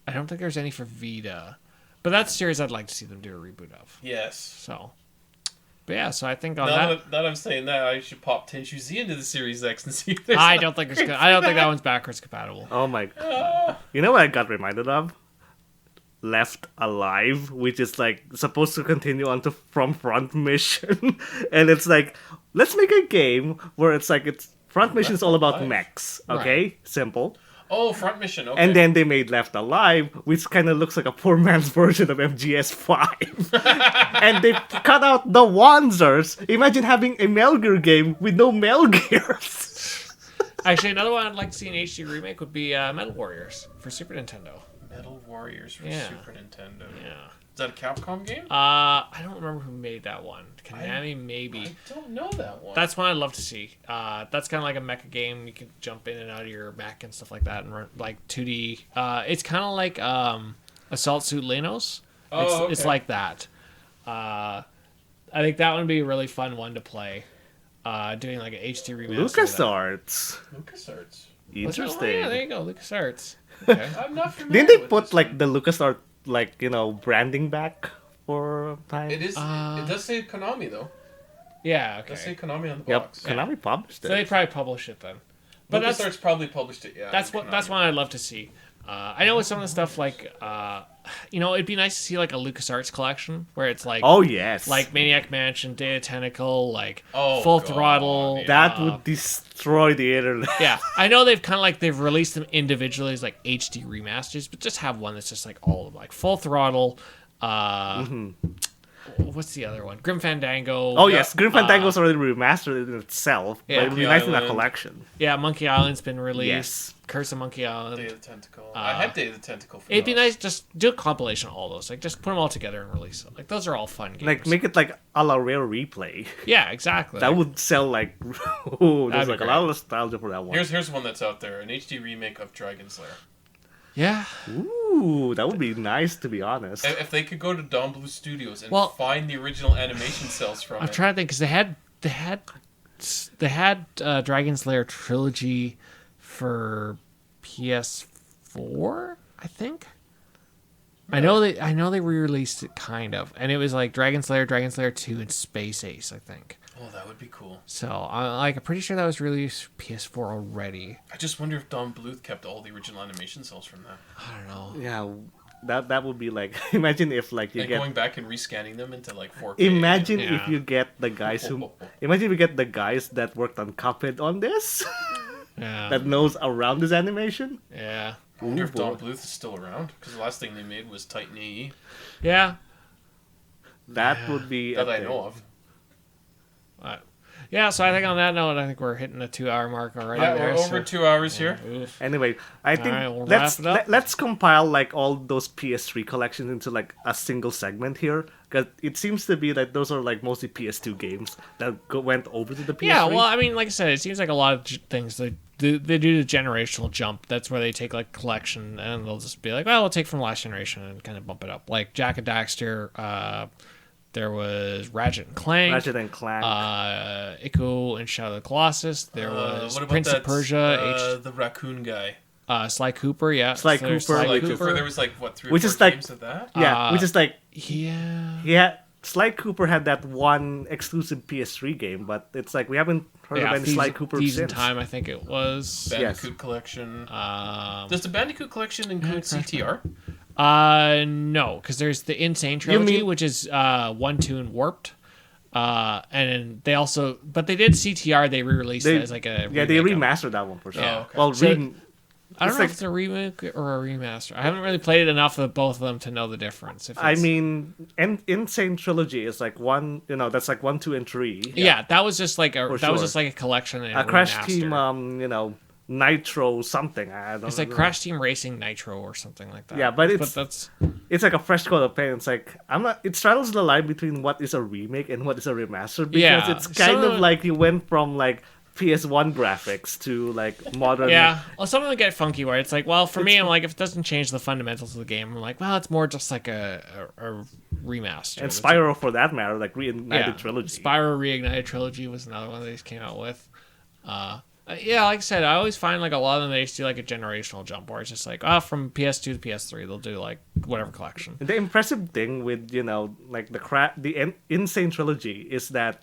Speaker 2: I don't think there's any for Vita, but that's a series I'd like to see them do a reboot of.
Speaker 1: Yes.
Speaker 2: So, but yeah, so I think on
Speaker 1: now that I'm saying that, I should pop Tenchu Z into the Series X and see if there's.
Speaker 2: I don't think that one's backwards compatible.
Speaker 3: Oh my! You know what I got reminded of? Left Alive, which is like supposed to continue on to From Front Mission, and it's like, let's make a game where it's Front Mission is all about mechs, okay? Right. Simple.
Speaker 1: Oh, Front Mission, okay.
Speaker 3: And then they made Left Alive, which kind of looks like a poor man's version of MGS5. And they cut out the Wanzers. Imagine having a Metal Gear game with no Metal Gears.
Speaker 2: Actually, another one I'd like to see an HD remake would be Metal Warriors for Super Nintendo.
Speaker 1: Metal Warriors for Super Nintendo.
Speaker 2: Yeah.
Speaker 1: Is that a Capcom game?
Speaker 2: I don't remember who made that one. Konami, maybe.
Speaker 1: I don't know that one.
Speaker 2: That's one I'd love to see. That's kind of like a mecha game. You can jump in and out of your mech and stuff like that, and run like 2D. It's kind of like Assault Suit Lenos.
Speaker 1: Oh, okay.
Speaker 2: It's like that. I think that would be a really fun one to play. Doing like an HD remaster.
Speaker 3: LucasArts. Interesting.
Speaker 2: Oh, yeah, there you go, LucasArts. Okay.
Speaker 1: I'm not familiar.
Speaker 3: Didn't they put like the LucasArts branding back for a time?
Speaker 1: It is. It does say Konami though.
Speaker 2: Yeah. Okay.
Speaker 1: It does say Konami on the
Speaker 3: Yep.
Speaker 1: box.
Speaker 3: Konami published it.
Speaker 2: So they probably published it then. But
Speaker 1: LucasArts probably published it. Yeah.
Speaker 2: That's one I'd love to see. I know with some of the stuff like, it'd be nice to see like a LucasArts collection where it's like,
Speaker 3: oh yes,
Speaker 2: like Maniac Mansion, Data Tentacle, like
Speaker 1: Full
Speaker 2: Throttle.
Speaker 1: Yeah.
Speaker 3: That would destroy the internet.
Speaker 2: Yeah, I know they've released them individually as like HD remasters, but just have one that's just like all of like Full Throttle. What's the other one? Grim Fandango.
Speaker 3: Oh yes, Grim Fandango's already remastered in itself,
Speaker 2: yeah,
Speaker 3: but it'd be nice in a collection.
Speaker 2: Yeah, Monkey Island's been released.
Speaker 3: Yes.
Speaker 2: Curse of Monkey Island.
Speaker 1: Day of the Tentacle. I had Day of the Tentacle.
Speaker 2: It'd be nice just do a compilation of all those. Like just put them all together and release them. Like those are all fun games.
Speaker 3: Like make it like a la Rare Replay.
Speaker 2: Yeah, exactly.
Speaker 3: That would sell like. There's like
Speaker 2: great.
Speaker 3: a lot of nostalgia for that one.
Speaker 1: Here's one that's out there: an HD remake of Dragon's Lair.
Speaker 2: Yeah.
Speaker 3: Ooh, that would be nice, to be honest.
Speaker 1: If they could go to Don Bluth Studios and
Speaker 2: Well,
Speaker 1: find the original animation cells from
Speaker 2: I'm trying to think because they had Dragon's Lair trilogy for PS4, I think. Really? I know they re-released it kind of, and it was like Dragon's Lair 2, and Space Ace, I think.
Speaker 1: Oh, that would be cool.
Speaker 2: So I'm pretty sure that was released for PS4 already.
Speaker 1: I just wonder if Don Bluth kept all the original animation cells from that.
Speaker 2: I don't know.
Speaker 3: Yeah, that would be like, imagine if like you
Speaker 1: and
Speaker 3: get
Speaker 1: going back and rescanning them into like 4K.
Speaker 3: Imagine if you get the guys that worked on Cuphead on this.
Speaker 2: Yeah.
Speaker 3: That knows around this animation.
Speaker 2: Yeah.
Speaker 1: I wonder if Don Bluth is still around, because the last thing they made was Titan AE.
Speaker 2: Yeah.
Speaker 3: That would be
Speaker 1: that I know of.
Speaker 2: Yeah, so I think on that note, I think we're hitting the 2-hour mark already.
Speaker 1: Yeah, we're over 2 hours here.
Speaker 2: Oof.
Speaker 3: Anyway, I think
Speaker 2: we'll wrap it up.
Speaker 3: let's compile like all those PS3 collections into like a single segment here, because it seems to be that those are like mostly PS2 games that went over to the PS3.
Speaker 2: Yeah, well, I mean, like I said, it seems like a lot of things they do the generational jump. That's where they take like collection and they'll just be like, well, we'll take from last generation and kind of bump it up. Like Jak and Daxter. There was Ratchet and Clank. Ico and Shadow of the Colossus. There was Prince of Persia.
Speaker 1: The raccoon guy.
Speaker 2: Sly Cooper, yeah.
Speaker 3: Sly Cooper.
Speaker 1: There was like, what, 3 or 4 games of that?
Speaker 3: Yeah, which is like...
Speaker 2: Yeah.
Speaker 3: Yeah, Sly Cooper had that one exclusive PS3 game, but it's like we haven't heard of any Sly Cooper
Speaker 2: Thieves in
Speaker 3: since.
Speaker 2: Time, I think it was.
Speaker 1: Bandicoot Collection. Does the Bandicoot Collection include CTR?
Speaker 2: No, because there's the Insane Trilogy, which is 1, 2, and Warped. And they also, but they did CTR. They re-released it as like a
Speaker 3: they remastered that one for sure.
Speaker 2: Yeah. Okay.
Speaker 3: Well,
Speaker 2: I don't know if it's a remake or a remaster. I haven't really played enough of both of them to know the difference.
Speaker 3: I mean, Insane Trilogy is like one. That's like 1, 2, and 3.
Speaker 2: Yeah, that was just like a collection. And
Speaker 3: a Crash Team. Nitro something. I don't know.
Speaker 2: It's like Crash Team Racing Nitro or something like that.
Speaker 3: Yeah, but
Speaker 2: that's
Speaker 3: it's like a fresh coat of paint. It's like it straddles the line between what is a remake and what is a remaster, because it's kind of like you went from like PS1 graphics to like modern.
Speaker 2: Yeah, well, some of them get funky where it's like, well, for me, I'm like, if it doesn't change the fundamentals of the game, I'm like, well, it's more just like a remaster.
Speaker 3: And Spyro, for that matter, like Reignited Trilogy.
Speaker 2: Spyro Reignited Trilogy was another one they just came out with. Yeah, like I said, I always find like a lot of them, they just do like a generational jump where it's just like, from PS2 to PS3, they'll do like whatever collection.
Speaker 3: The impressive thing with, like the Insane Trilogy is that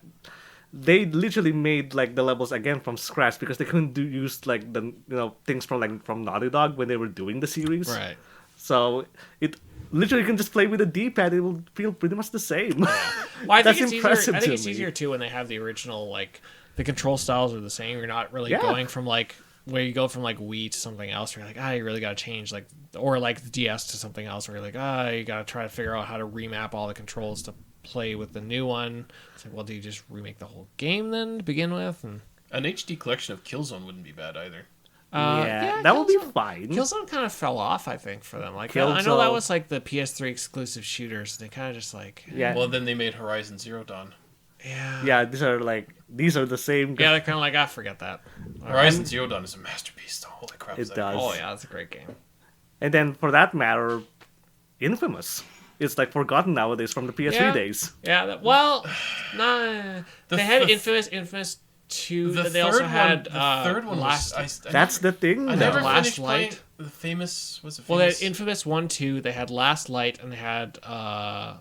Speaker 3: they literally made like the levels again from scratch, because they couldn't use like the things from Naughty Dog when they were doing the series.
Speaker 2: Right.
Speaker 3: So it literally can just play with a D-pad. It will feel pretty much the same.
Speaker 2: Yeah. Well, I think
Speaker 3: That's
Speaker 2: impressive. I think it's
Speaker 3: me.
Speaker 2: easier too when they have the original, like the control styles are the same. You're not really going from like where you go from like Wii to something else. Where you're like, you really got to change or like the DS to something else. Where you're like, you got to try to figure out how to remap all the controls to play with the new one. It's like, well, do you just remake the whole game then to begin with? And
Speaker 1: an HD collection of Killzone wouldn't be bad either.
Speaker 3: That would be fine.
Speaker 2: Killzone kind of fell off, I think, for them. Like, I know that was like the PS3 exclusive shooters. They kind of just like
Speaker 1: Well, then they made Horizon Zero Dawn.
Speaker 2: Yeah.
Speaker 3: These are the same.
Speaker 2: Yeah, they're kind of like, forget that.
Speaker 1: Horizon Zero Dawn is a masterpiece. Holy crap!
Speaker 3: It does.
Speaker 2: Oh yeah, that's a great game.
Speaker 3: And then, for that matter, Infamous. It's like forgotten nowadays from the PS3 days.
Speaker 2: Yeah. They had Infamous 2, but they also had
Speaker 1: the third one.
Speaker 3: That's the thing.
Speaker 1: I never
Speaker 2: Last
Speaker 1: finished
Speaker 2: Light.
Speaker 1: playing the famous. Was it famous?
Speaker 2: Well, they had Infamous 1, 2. They had Last Light, and they had
Speaker 1: the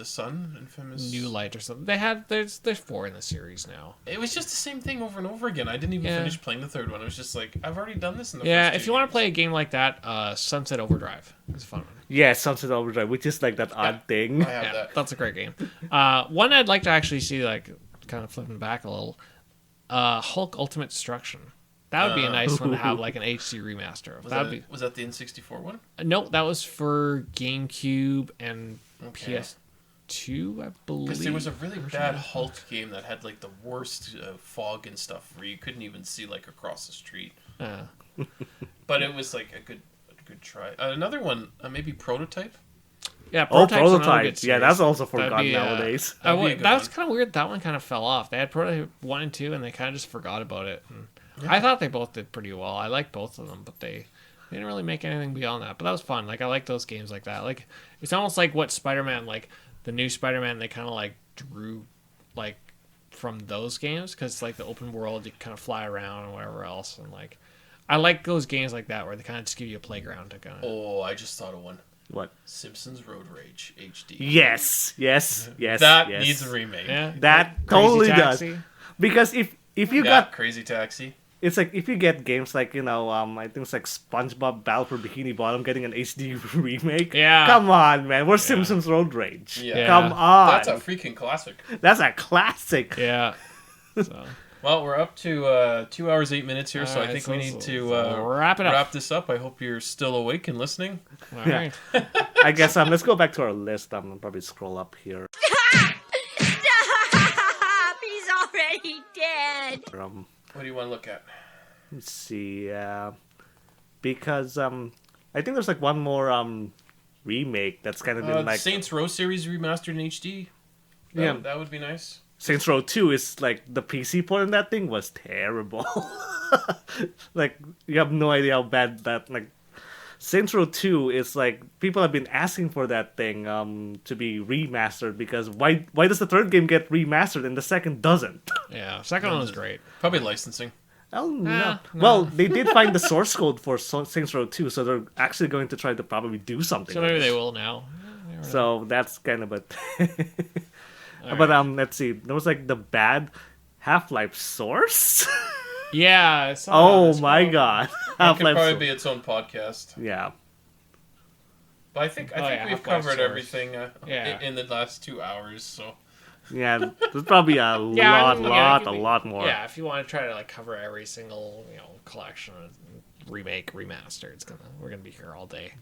Speaker 1: Sun, Infamous
Speaker 2: New Light or something. They had there's 4 in the series now.
Speaker 1: It was just the same thing over and over again. I didn't even finish playing the third one. It was just like, I've already done this in the first 2
Speaker 2: if you want to play a game like that, Sunset Overdrive is a fun one.
Speaker 3: Yeah, Sunset Overdrive, which is like that odd thing.
Speaker 1: I have that.
Speaker 2: That's a great game. One I'd like to actually see, like, kind of flipping back a little, Hulk Ultimate Destruction. That would be a nice one to have, like, an HD remaster of.
Speaker 1: Was that the N64 one?
Speaker 2: Nope, that was for GameCube and PS2, I believe.
Speaker 1: Because there was a really bad Hulk game that had, like, the worst fog and stuff where you couldn't even see, like, across the street. But it was, like, a good try. Another one, maybe Prototype?
Speaker 2: Yeah,
Speaker 3: Prototype. Yeah, that's also forgotten nowadays.
Speaker 2: That was kind of weird. That one kind of fell off. They had Prototype 1 and 2, and they kind of just forgot about it. And I thought they both did pretty well. I liked both of them, but they didn't really make anything beyond that. But that was fun. Like, I like those games like that. Like, it's almost like what Spider-Man, like, the new Spider-Man, they kind of, like, drew, like, from those games. Because, like, the open world, you kind of fly around and whatever else. And, like, I like those games like that where they kind of just give you a playground to kind of...
Speaker 1: Oh, I just thought of one.
Speaker 3: What?
Speaker 1: Simpsons Road Rage HD.
Speaker 3: Yes.
Speaker 1: That needs a remake.
Speaker 2: Yeah.
Speaker 3: That totally does. Because if you got
Speaker 1: Crazy Taxi,
Speaker 3: it's like if you get games like I think it's like SpongeBob Battle for Bikini Bottom getting an HD remake.
Speaker 2: Yeah.
Speaker 3: Come on, man. We're Simpsons Road Rage.
Speaker 1: Yeah.
Speaker 3: Come on.
Speaker 1: That's a freaking classic.
Speaker 3: That's a classic.
Speaker 2: Yeah. So.
Speaker 1: Well, we're up to 2 hours 8 minutes here, so I think we need to
Speaker 2: wrap it up.
Speaker 1: Wrap this up. I hope you're still awake and listening.
Speaker 2: All right.
Speaker 3: I guess let's go back to our list. I'll probably scroll up here.
Speaker 10: Stop! He's already dead.
Speaker 1: What do you want to look at?
Speaker 3: Let's see. Because I think there's like one more remake that's kind of been like
Speaker 1: Saints Row series remastered in HD. That would be nice.
Speaker 3: Saints Row 2 is like the PC port in that thing was terrible. Like, you have no idea how bad that, like, Saints Row 2 is like, people have been asking for that thing to be remastered, because why does the third game get remastered and the second doesn't?
Speaker 2: Yeah, second one was great.
Speaker 1: Probably licensing.
Speaker 3: Oh, no. Well, they did find the source code for Saints Row 2, so they're actually going to try to probably do something.
Speaker 2: So maybe they will now.
Speaker 3: So that's kind of a... But let's see. There was like the bad Half-Life Source.
Speaker 2: Yeah.
Speaker 3: Oh my god.
Speaker 1: That could probably be its own podcast.
Speaker 3: Yeah.
Speaker 1: But I think we've covered everything in the last 2 hours. So.
Speaker 3: Yeah, there's probably a lot more.
Speaker 2: Yeah, if you want to try to like cover every single collection, remake, remaster, we're gonna be here all day.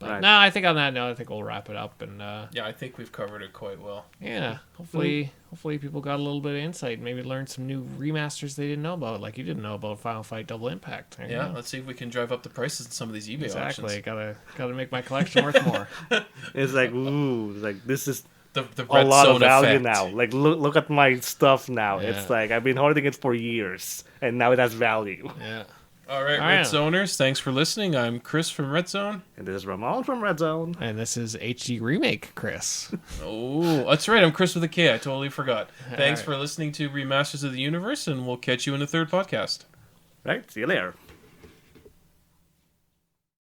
Speaker 2: But no, I think on that note, I think we'll wrap it up. And
Speaker 1: yeah, I think we've covered it quite well.
Speaker 2: Yeah, hopefully people got a little bit of insight. Maybe learned some new remasters they didn't know about, like you didn't know about Final Fight Double Impact.
Speaker 1: Yeah, let's see if we can drive up the prices in some of these eBay auctions.
Speaker 2: Exactly, gotta make my collection worth more.
Speaker 3: It's like, ooh, like this is
Speaker 1: the
Speaker 3: a lot of value
Speaker 1: effect.
Speaker 3: now. Like look at my stuff now.
Speaker 2: Yeah.
Speaker 3: It's like I've been hoarding it for years, and now it has value.
Speaker 2: Yeah.
Speaker 1: All right, Retzoners, thanks for listening. I'm Chris from Retzone.
Speaker 3: And this is Ramon from Retzone.
Speaker 2: And this is HD Remake Chris.
Speaker 1: Oh, that's right. I'm Chris with a K. I totally forgot. Thanks for listening to Remasters of the Universe, and we'll catch you in the third podcast.
Speaker 3: Right, see you later.